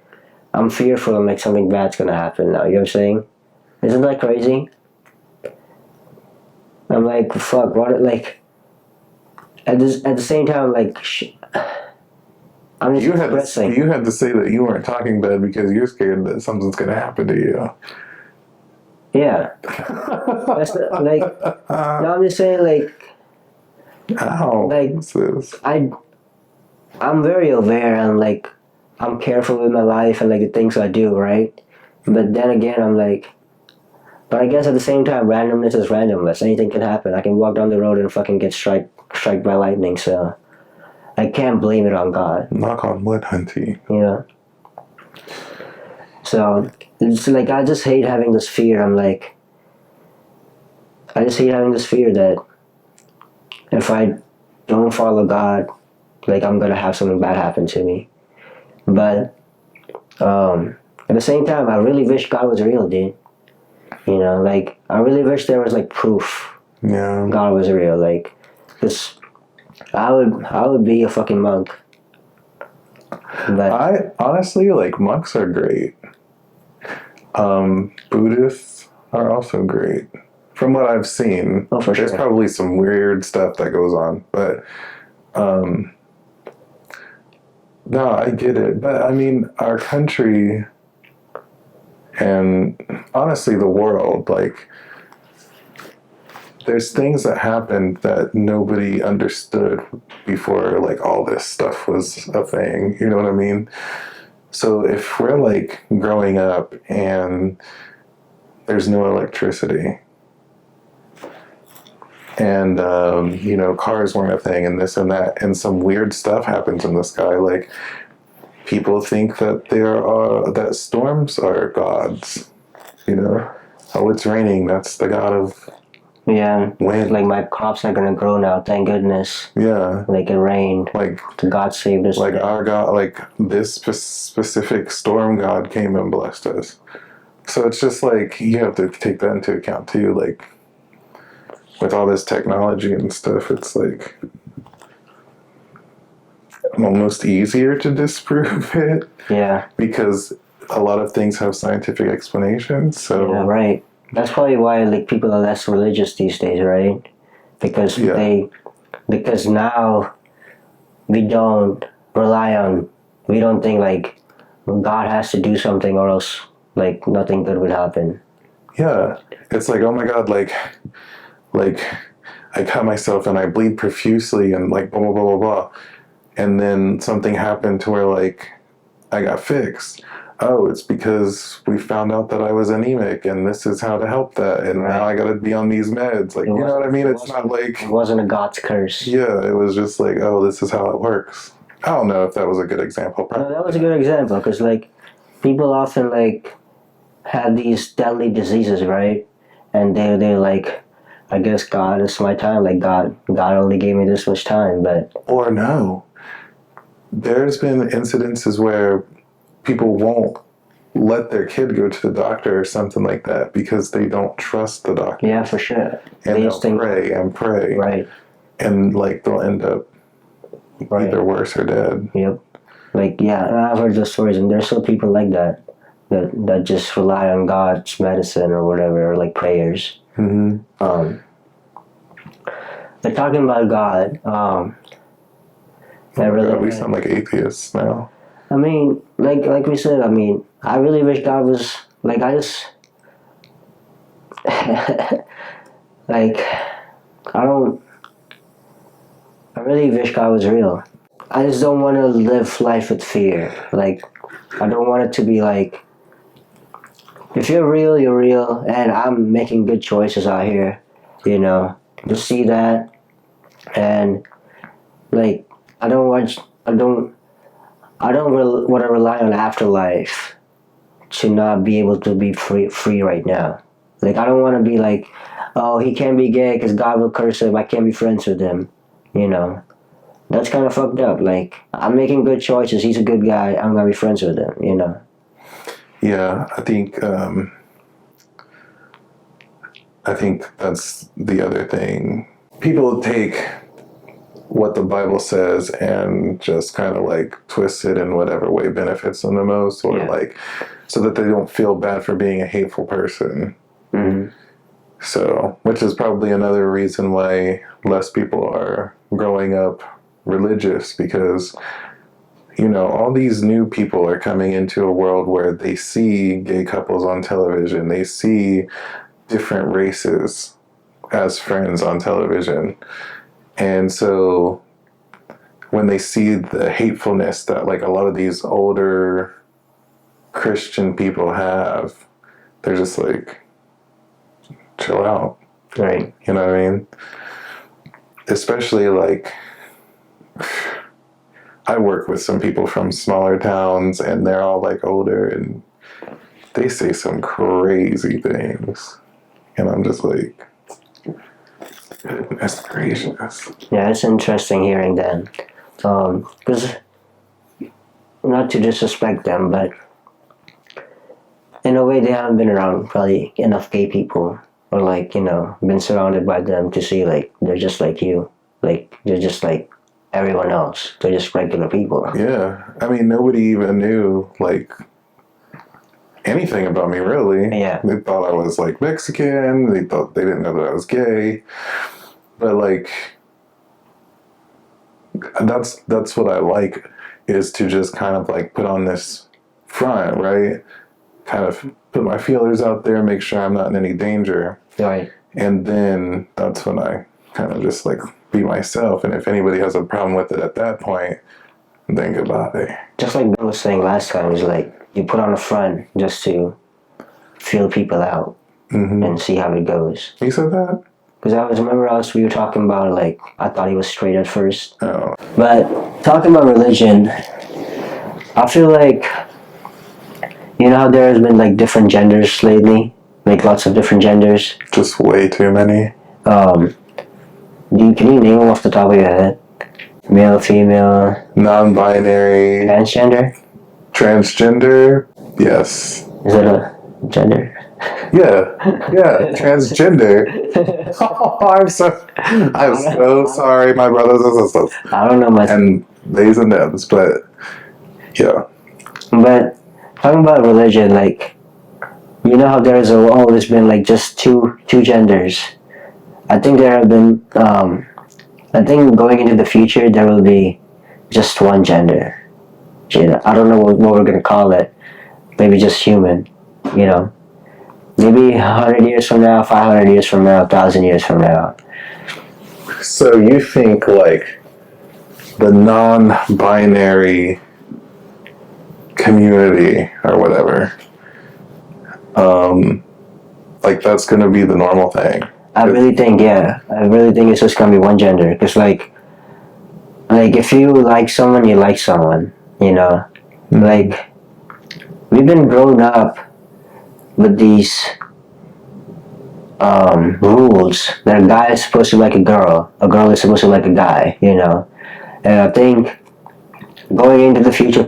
I'm fearful and, like, something bad's gonna happen now, you know what I'm saying? Isn't that crazy? I'm like, fuck, what, like, at the same time, like, I'm just you expressing. had to say that you weren't talking bad because you're scared that something's going to happen to you. Yeah. That's the, like, no, I'm just saying, like, Ow. Like, What's this? I'm very aware and, like, I'm careful with my life and, like, the things I do, right? But then again, I'm like, but I guess at the same time, randomness is randomness. Anything can happen. I can walk down the road and fucking get struck by lightning, so I can't blame it on God, Knock on wood, hunty. you know? So, it's like, I just hate having this fear. I'm like, I just hate having this fear that if I don't follow God, like, I'm gonna have something bad happen to me. But at the same time, I really wish God was real, dude. You know, like, I really wish there was, like, proof Yeah. God was real. Like, cause I would be a fucking monk. But I honestly, like, monks are great. Buddhists are also great. From what I've seen, Oh, for there's sure. probably some weird stuff that goes on, but no, I get it. But I mean, our country and honestly the world, like, there's things that happened that nobody understood before, like, all this stuff was a thing. You know what I mean? So if we're, like, growing up and there's no electricity. And, cars weren't a thing and this and that. And some weird stuff happens in the sky. Like, people think that that storms are gods. Oh, it's raining. That's the god of Yeah. wind. Like my crops are gonna grow now, thank goodness. Yeah. Like it rained. Like God saved us. Like our God, like this specific storm God came and blessed us. So it's just like you have to take that into account too. Like with all this technology and stuff, it's like almost easier to disprove it. Yeah. Because a lot of things have scientific explanations. So yeah, right. That's probably why like people are less religious these days, right? Because because now we don't think like God has to do something or else like nothing good would happen. Yeah. It's like, oh my God, like I cut myself and I bleed profusely and like blah blah blah blah blah. And then something happened to where like I got fixed. Oh, it's because we found out that I was anemic and this is how to help that. And now I got to be on these meds. Like, you know what I mean? It's not like... It wasn't a God's curse. Yeah, it was just like, oh, this is how it works. I don't know if that was a good example. No, that was a good example because like people often like have these deadly diseases, right? And they're like, I guess God, it's my time. Like God only gave me this much time, but... Or no. There's been incidences where people won't let their kid go to the doctor or something like that because they don't trust the doctor. Yeah, for sure. And they'll pray and pray. Right. And like they'll end up either worse or dead. Yep. Like, yeah, I've heard those stories and there's still people like that just rely on God's medicine or whatever, or like prayers. Mm-hmm. They're talking about God. We sound like atheists now. I mean, like we said, I mean, I really wish God was, like, I just, like, I really wish God was real. I just don't want to live life with fear. Like, I don't want it to be like, if you're real, you're real, and I'm making good choices out here, to see that, and, like, I don't want to rely on afterlife to not be able to be free right now. Like, I don't want to be like, oh, he can't be gay because God will curse him. I can't be friends with him. That's kind of fucked up. Like, I'm making good choices. He's a good guy. I'm going to be friends with him, Yeah, I think that's the other thing. People take what the Bible says and just kind of like twist it in whatever way benefits them the most, or like so that they don't feel bad for being a hateful person. Mm-hmm. So, which is probably another reason why less people are growing up religious, because all these new people are coming into a world where they see gay couples on television, they see different races as friends on television. And so when they see the hatefulness that like a lot of these older Christian people have, they're just like, chill out. Right. You know what I mean? Especially like, I work with some people from smaller towns and they're all like older and they say some crazy things. And I'm just like, goodness gracious. Yeah, it's interesting hearing that. Because, not to disrespect them, but in a way they haven't been around probably enough gay people, or like, been surrounded by them to see like, they're just like you. Like, they're just like everyone else. They're just regular people. Yeah. I mean, nobody even knew like anything about me, really. Yeah. They thought I was like Mexican. They didn't know that I was gay. But like, that's what I like, is to just kind of like put on this front, right? Kind of put my feelers out there, make sure I'm not in any danger. Right. And then that's when I kind of just like be myself. And if anybody has a problem with it at that point, then goodbye. Just like Bill was saying last time, it's like you put on a front just to feel people out. and see how it goes. You said that? Because we were talking about, like, I thought he was straight at first. Oh. But talking about religion, I feel like, you know how there has been, like, different genders lately? Like, lots of different genders. Just way too many. Can you name them off the top of your head? Male, female, Non-binary. transgender? Transgender. Yes. Is it a gender? Yeah. Transgender. Oh, I'm so sorry, my brothers and sisters. I don't know much. And theys and thems, but yeah. But talking about religion, like, you know how there's always been, like, just two genders. I think there have been, I think going into the future there will be just one gender. You know, I don't know what we're gonna call it. Maybe just human, you know. Maybe 100 years from now, 500 years from now, 1,000 years from now. So you think, like, the non-binary community or whatever, like, that's going to be the normal thing? I really think it's just gonna be one gender. Because, like if you like someone, you like someone, you know. Like, we've been grown up with these rules that a guy is supposed to like a girl is supposed to like a guy, you know. And I think going into the future,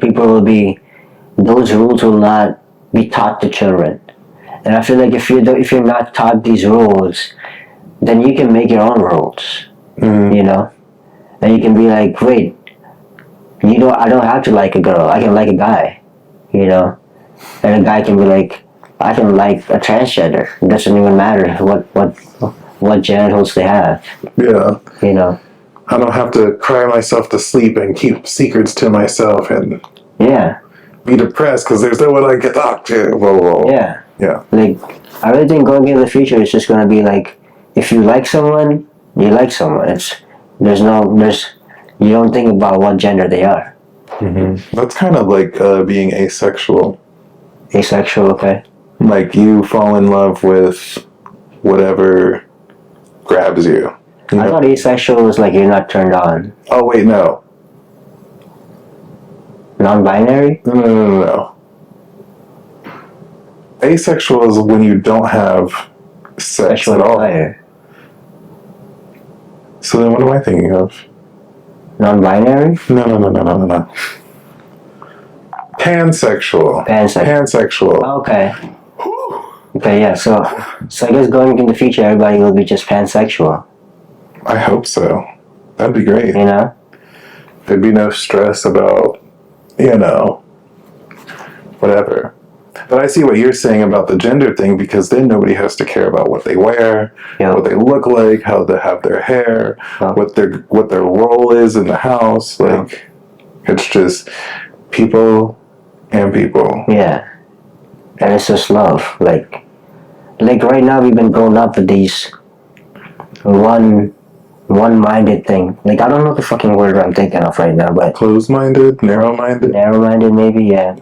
those rules will not be taught to children. And I feel like if you're not taught these rules, then you can make your own rules, you know. And you can be like, wait, I don't have to like a girl, I can like a guy, you know. And a guy can be like, I can like a transgender. It doesn't even matter what genitals they have. Yeah. You know. I don't have to cry myself to sleep and keep secrets to myself and be depressed because there's no one I can talk to. Whoa. Yeah. Yeah. Like, I really think going into the future it's just gonna be like, if you like someone, you like someone. You don't think about what gender they are. That's kind of like being asexual. Asexual, okay. Like, you fall in love with whatever grabs you. I thought asexual was like you're not turned on. Oh, wait, no. Non-binary? No. Asexual is when you don't have sex Sexual at all. desire. So then what am I thinking of? Non-binary? No. Pansexual. Pansexual. Okay. Okay, yeah, so I guess going into the future, everybody will be just pansexual. I hope so. That'd be great. You know? There'd be no stress about, you know, whatever. But I see what you're saying about the gender thing, because then nobody has to care about what they wear, what they look like, how they have their hair, what their role is in the house. Like, it's just people and people. Yeah. And it's just love. Like right now we've been grown up with these one-minded thing. Like, I don't know the fucking word I'm thinking of right now, but closed-minded, narrow-minded. Narrow-minded, maybe, yeah.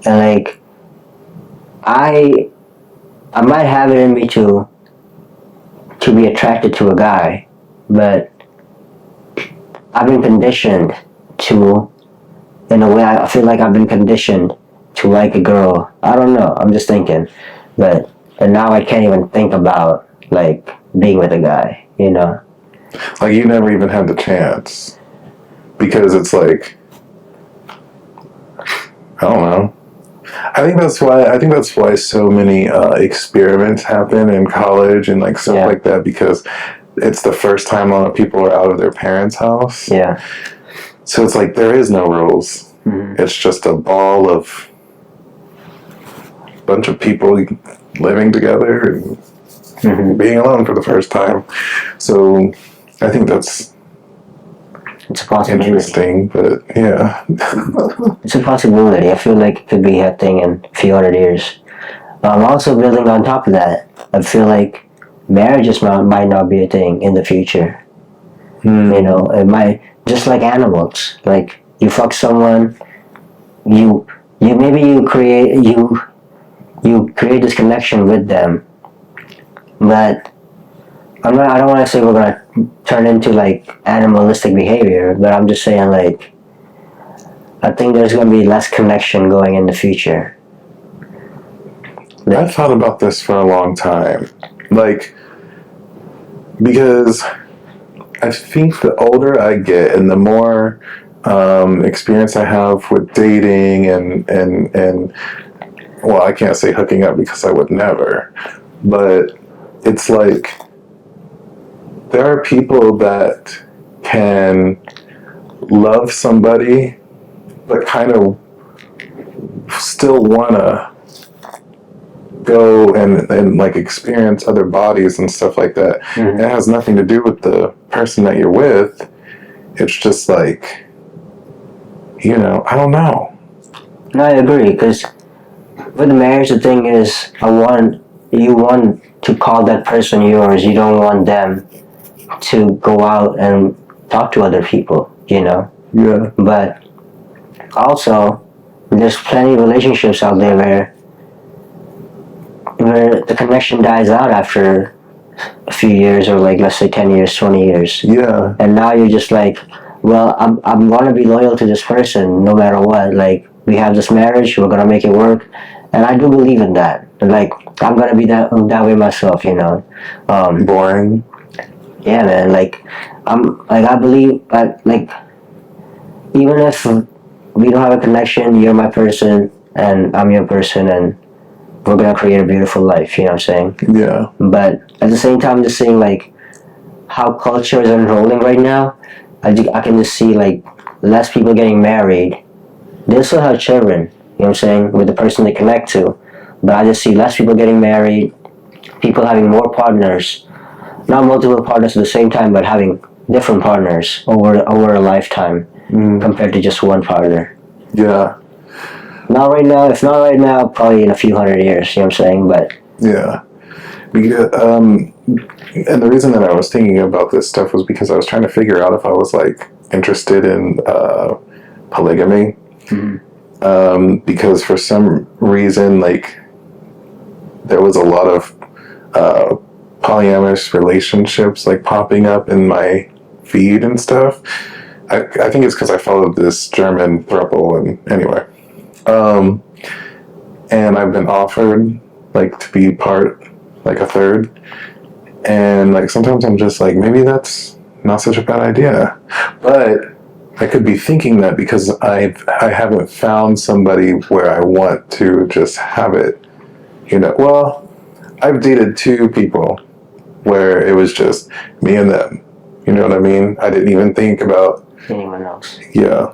And like, I might have it in me to be attracted to a guy, but I've been conditioned to, in a way, I feel like I've been conditioned to like a girl. I don't know, I'm just thinking. And now I can't even think about, like, being with a guy, you know? Like, you never even had the chance. Because it's like, I don't know. I think that's why so many experiments happen in college and like stuff like that, because it's the first time a lot of people are out of their parents' house. Yeah. So it's like there is no rules. It's just a ball of bunch of people living together and being alone for the first time. So I think it's a possibility. Interesting, but yeah. It's a possibility. I feel like it could be a thing in a few hundred years. Also, building on top of that, I feel like marriages might not be a thing in the future. You know, it might, just like animals. Like, you fuck someone, you create this connection with them. But I don't want to say we're gonna turn into like animalistic behavior, but I'm just saying like I think there's gonna be less connection going in the future. I've thought about this for a long time. Like, because I think the older I get and the more experience I have with dating and well, I can't say hooking up because I would never, but it's like there are people that can love somebody but kind of still wanna go and like experience other bodies and stuff like that. Mm-hmm. It has nothing to do with the person that you're with. It's just like, I don't know. No, I agree, because with marriage, the thing is, you want to call that person yours. You don't want them to go out and talk to other people, Yeah. But also, there's plenty of relationships out there where the connection dies out after a few years, or like let's say 10 years, 20 years. Yeah. And now you're just like, well, I'm gonna be loyal to this person no matter what. Like, we have this marriage, we're gonna make it work, and I do believe in that. Like, I'm gonna be that way myself, Boring. Yeah, man. Like, I believe like even if we don't have a connection, you're my person and I'm your person, and we're gonna create a beautiful life. You know what I'm saying? Yeah. But at the same time, just saying like how culture is unrolling right now, I can just see like less people getting married. They still have children, you know what I'm saying, with the person they connect to. But I just see less people getting married, people having more partners, not multiple partners at the same time, but having different partners over a lifetime compared to just one partner. Yeah. Not right now. If not right now, probably in a few hundred years. You know what I'm saying? But yeah. And the reason that I was thinking about this stuff was because I was trying to figure out if I was like interested in polygamy. Because for some reason, like, there was a lot of polyamorous relationships like popping up in my feed and stuff. I think it's because I followed this German throuple, and anyway, and I've been offered like to be part, like a third, and like sometimes I'm just like, maybe that's not such a bad idea, but I could be thinking that because I haven't found somebody where I want to just have it, Well, I've dated 2 people where it was just me and them. You know what I mean? I didn't even think about anyone else. Yeah.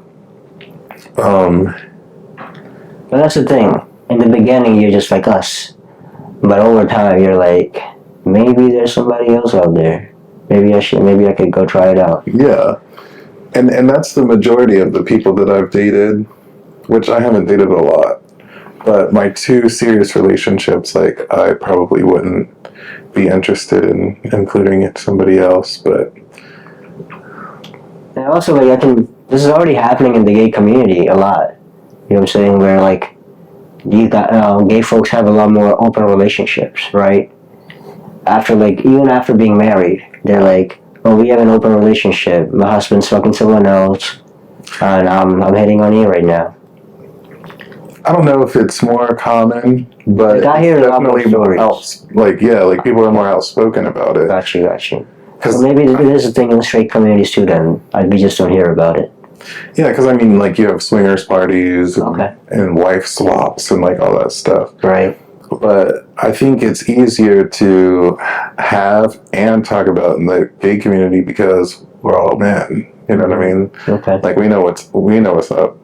But that's the thing. In the beginning, you're just like us. But over time, you're like, maybe there's somebody else out there. Maybe I could go try it out. Yeah. And that's the majority of the people that I've dated, which I haven't dated a lot. But my 2 serious relationships, like, I probably wouldn't be interested in including somebody else, but... And also, like, this is already happening in the gay community a lot. You know what I'm saying? Where, like, gay folks have a lot more open relationships, right? Even after being married, they're like, oh, we have an open relationship. My husband's fucking someone else, and I'm hitting on you right now. I don't know if it's more common, but like, I hear definitely more like people are more outspoken about it. Got you. So maybe it is a thing in the straight communities too. Then we just don't hear about it. Yeah, because I mean, like, you have swingers parties and wife swaps and like all that stuff, right? But I think it's easier to have and talk about in the gay community because we're all men. You know what I mean? Okay. Like, we know what's up.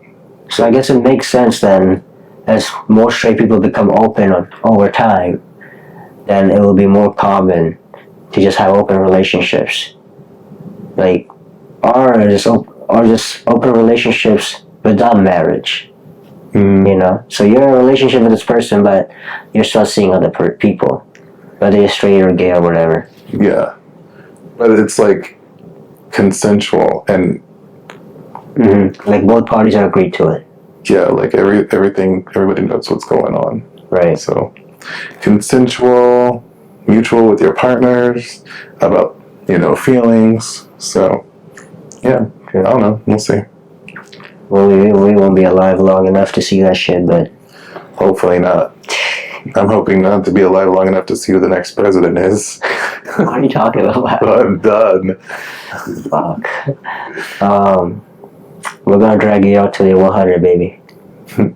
So I guess it makes sense then, as more straight people become open over time, then it will be more common to just have open relationships, like, or just open relationships without marriage. So you're in a relationship with this person, but you're still seeing other people, whether you're straight or gay or whatever. Yeah, but it's like consensual and like both parties are agreed to it. Yeah, like everybody knows what's going on. Right. So, consensual, mutual with your partners about, feelings. So, yeah, True. I don't know. We'll see. Well, we won't be alive long enough to see that shit, but Hopefully not. I'm hoping not to be alive long enough to see who the next president is. what are you talking about? I'm done. Fuck. We're gonna drag you out to the 100, baby.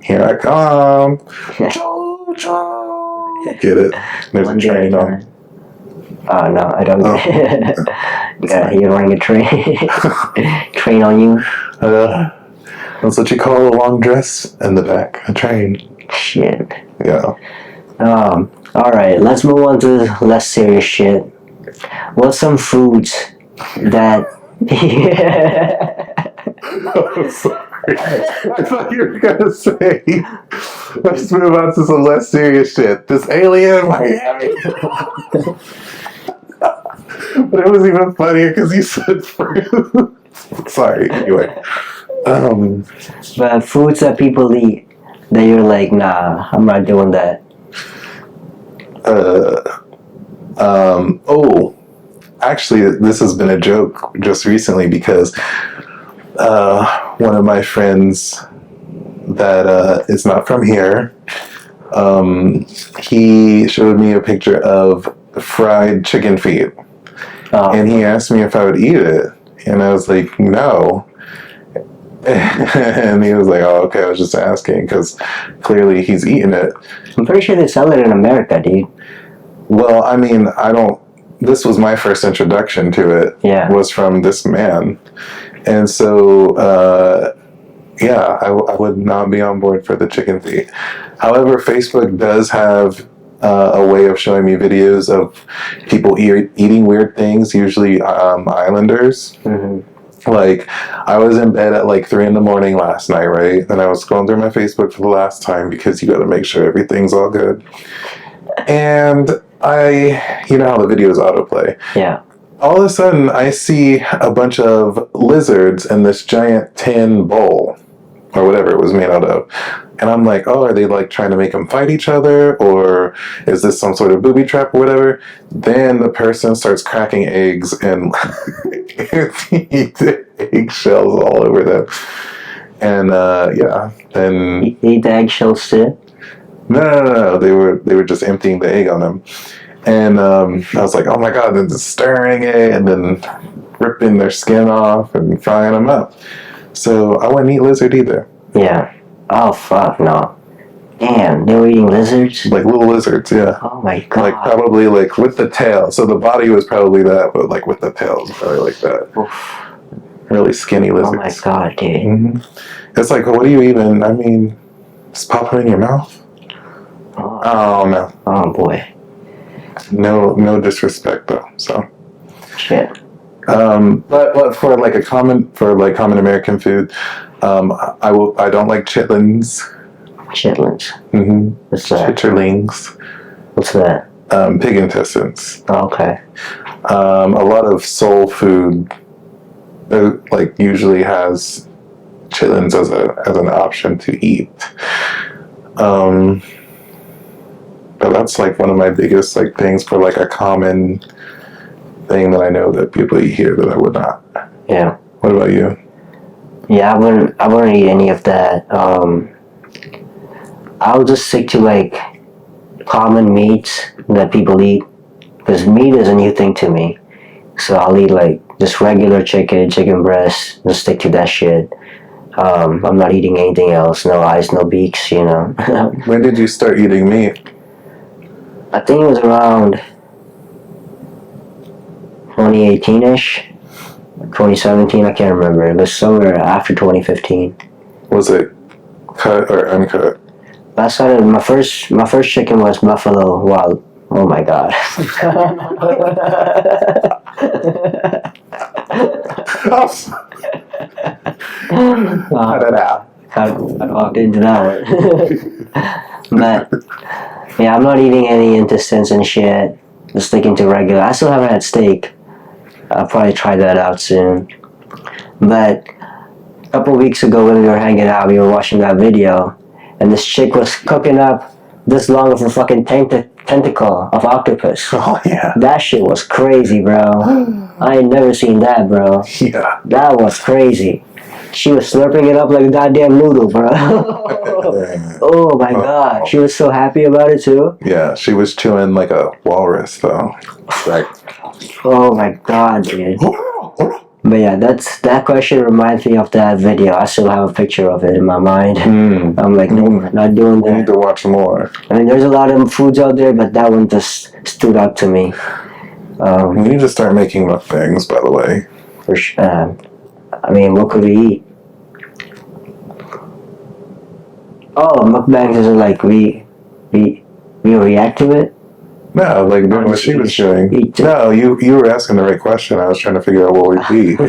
Here I come. Jojo. Get it? There's a train on. Oh no, I don't get it. You're running a train. Train on you. That's what you call a long dress in the back. A train. Shit. Yeah. Alright, let's move on to less serious shit. What's some foods that I'm sorry. I thought you were gonna say let's move on to some less serious shit. This alien Miami. But it was even funnier because you said fruit. Sorry, anyway. but foods that people eat that you're like, nah, I'm not doing that. Actually, this has been a joke just recently because one of my friends that is not from here, he showed me a picture of fried chicken feet. And he asked me if I would eat it. And I was like, no. And he was like, oh, okay, I was just asking because clearly he's eating it. I'm pretty sure they sell it in America, dude. Well, I mean, this was my first introduction to it. Yeah. Was from this man. And so, I would not be on board for the chicken feet. However, Facebook does have a way of showing me videos of people eating weird things, usually islanders. Mm-hmm. Like, I was in bed at like 3 a.m. last night, right? And I was scrolling through my Facebook for the last time because you got to make sure everything's all good. And you know how the videos autoplay. Yeah. All of a sudden, I see a bunch of lizards in this giant tin bowl, or whatever it was made out of. And I'm like, oh, are they like trying to make them fight each other? Or is this some sort of booby trap or whatever? Then the person starts cracking eggs and eggshells all over them. And then... Eat the eggshells too? No. They were just emptying the egg on them. And I was like, oh my God, they're just stirring it and then ripping their skin off and frying them up. So I wouldn't eat lizard either. Yeah. Oh, fuck, no. Damn, they were eating lizards? Like little lizards, yeah. Oh my God. Like probably like with the tail. So the body was probably that, but like with the tail, it's probably like that. Oof. Really skinny lizards. Oh my God, dude. Mm-hmm. It's like, what do you even, just pop them in your mouth? Oh, no. Oh, boy. No disrespect though, so. Shit. But for common American food, I don't like chitlins. Chitlins. Mm-hmm. What's that? Chitterlings. What's that? Pig intestines. Oh, okay. A lot of soul food, usually has chitlins as an option to eat. But that's one of my biggest things for a common thing that I know that people eat here that I would not. Yeah. What about you? Yeah, I wouldn't eat any of that. I'll just stick to common meats that people eat, because meat is a new thing to me. So I'll eat just regular chicken breast, just stick to that shit. I'm not eating anything else, no eyes, no beaks, When did you start eating meat? I think it was around 2018-ish, 2017, I can't remember. It was somewhere after 2015. Was it cut or uncut? I started, my first chicken was Buffalo Wild. Oh my God. Cut it out. I walked into that one. But yeah, I'm not eating any intestines and shit. Just sticking to regular. I still haven't had steak. I'll probably try that out soon. But a couple weeks ago when we were hanging out, we were watching that video, and this chick was cooking up this long of a fucking tentacle of octopus. Oh yeah. That shit was crazy, bro. I ain't never seen that, bro. Yeah. That was crazy. She was slurping it up like a goddamn noodle, bro. Oh my god. She was so happy about it too. Yeah, she was chewing like a walrus though. Like, Oh my god, dude. But yeah, that question reminds me of that video. I still have a picture of it in my mind. I'm like, no, not doing we need that. to watch more. I mean, there's a lot of foods out there, but that one just stood out to me. We need to start making mukbangs, by the way. For sure. I mean, what could we eat? Oh, mukbangs is like we react to it. No, like doing what she was doing. No, you were asking the right question. I was trying to figure out what we'd eat.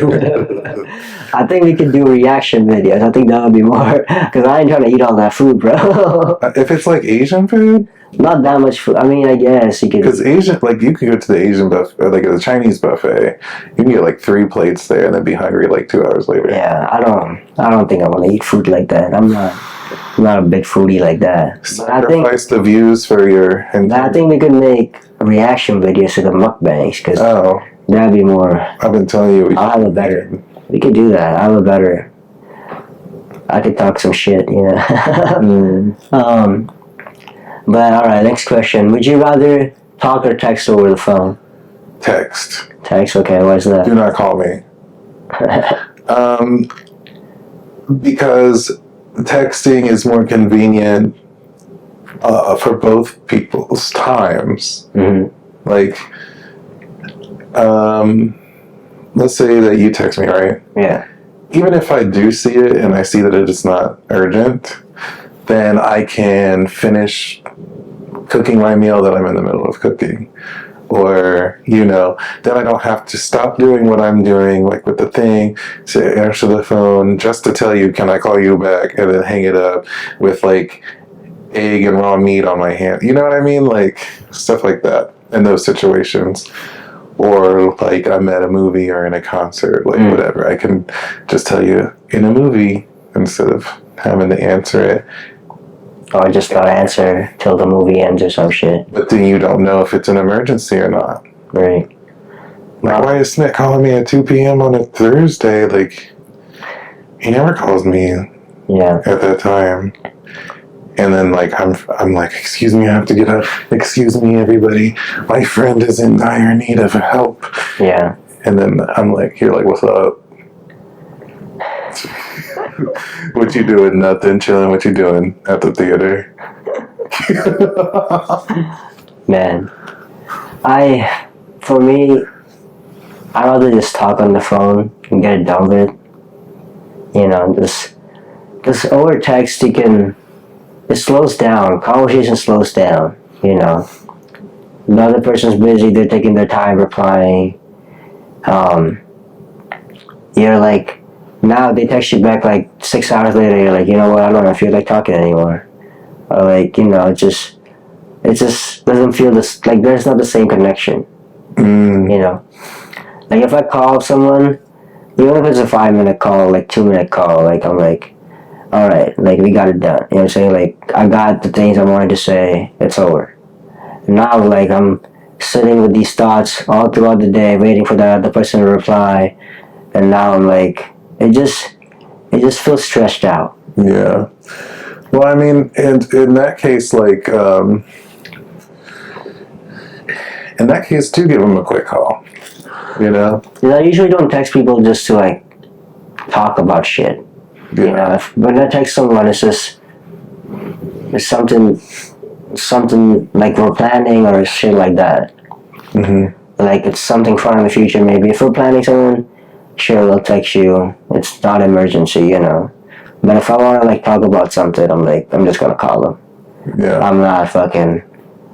I think we could do reaction videos. I think that would be more, because I ain't trying to eat all that food, bro. If it's like Asian food, not that much food. I mean, I guess you could. because Asian, like you could go to the Asian buffet, or like the Chinese buffet. You can get like 3 plates there and then be hungry like 2 hours later. Yeah, I don't think I want to eat food like that. I'm not a big foodie like that. Sacrifice the views for your. I think we could make reaction videos to the mukbangs, because that'd be more. I've been telling you. I'll have a better. We could do that. I have a better. I could talk some shit, you know. But alright, next question. Would you rather talk or text over the phone? Text. Text, okay, why is that? Do not call me. Because texting is more convenient for both people's times. Mm-hmm. Like, let's say that you text me, right? Yeah. Even if I do see it and I see that it is not urgent, then I can finish cooking my meal that I'm in the middle of cooking. Or, then I don't have to stop doing what I'm doing, like with the thing, to answer the phone just to tell you, can I call you back, and then hang it up with like egg and raw meat on my hand. You know what I mean? Like stuff like that in those situations. Or like I'm at a movie or in a concert, like whatever. I can just tell you in a movie instead of having to answer it. Or just not answer till the movie ends or some shit. But then you don't know if it's an emergency or not. Right. Like, why is Smith calling me at 2 p.m. on a Thursday? Like, he never calls me at that time. And then, like, I'm like, excuse me, I have to get up. Excuse me, everybody. My friend is in dire need of help. Yeah. And then I'm like, you're like, what's up? What you doing? Nothing. Chilling. What you doing at the theater? Man, for me, I'd rather just talk on the phone and get it done with. This over text, it slows down. Conversation slows down, The other person's busy, they're taking their time replying. You're like, now they text you back like 6 hours later, you're like, you know what, I don't feel like talking anymore. Or like, it just doesn't feel like there's not the same connection. Like if I call someone, even if it's a 5-minute call, like 2-minute call, like I'm like, alright, like we got it done. You know what I'm saying? Like I got the things I wanted to say, it's over. Now like I'm sitting with these thoughts all throughout the day, waiting for that other person to reply, and now I'm like, it just feels stressed out. Yeah. Well, I mean, in that case, like, in that case, too, give them a quick call. I usually don't text people just to like talk about shit. Yeah. When I text someone, it's something like we're planning or shit like that. Mm-hmm. Like it's something fun in the future. Maybe if we're planning something, sure, I'll text you. It's not an emergency, But if I want to like talk about something, I'm just gonna call them. Yeah. I'm not fucking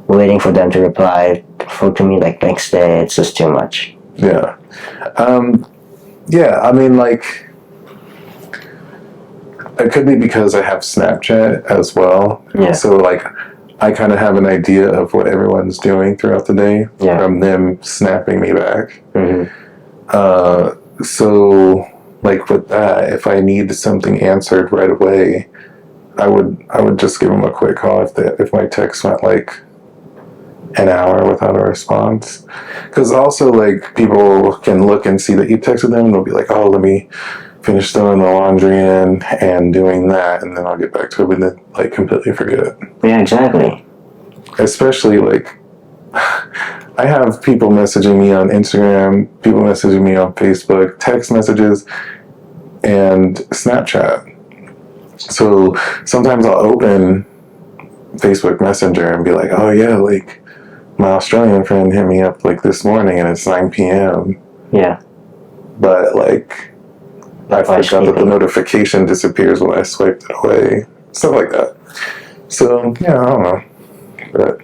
waiting for them to reply to me like next day. It's just too much. Yeah. Yeah, I mean, like, it could be because I have Snapchat as well. Yeah. So, like, I kind of have an idea of what everyone's doing throughout the day from them snapping me back. Mm-hmm. So, like, with that, if I need something answered right away, I would just give them a quick call if my text went like an hour without a response. Because also, like, people can look and see that you texted them and they'll be like, oh, let me finish throwing the laundry in and doing that, and then I'll get back to it, and then like completely forget. Yeah, exactly. Especially like, I have people messaging me on Instagram, people messaging me on Facebook, text messages, and Snapchat. So sometimes I'll open Facebook Messenger and be like, oh yeah, like my Australian friend hit me up like this morning and it's 9 p.m. Yeah. But like, I forgot that the notification disappears when I swiped it away. Stuff like that. So, yeah, I don't know. But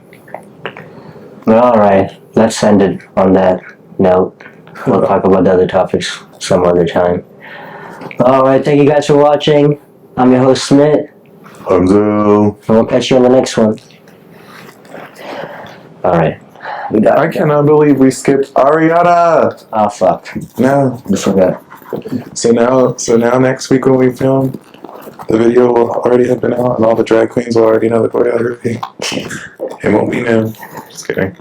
Well, alright. Let's end it on that note. We'll talk about the other topics some other time. Alright, thank you guys for watching. I'm your host, Smith. I'm Zoe. And we'll catch you on the next one. Alright. I cannot believe we skipped Ariana. Oh, fuck. No. I forgot. So now next week when we film, the video will already have been out and all the drag queens will already know the choreography. It won't be new. Just kidding.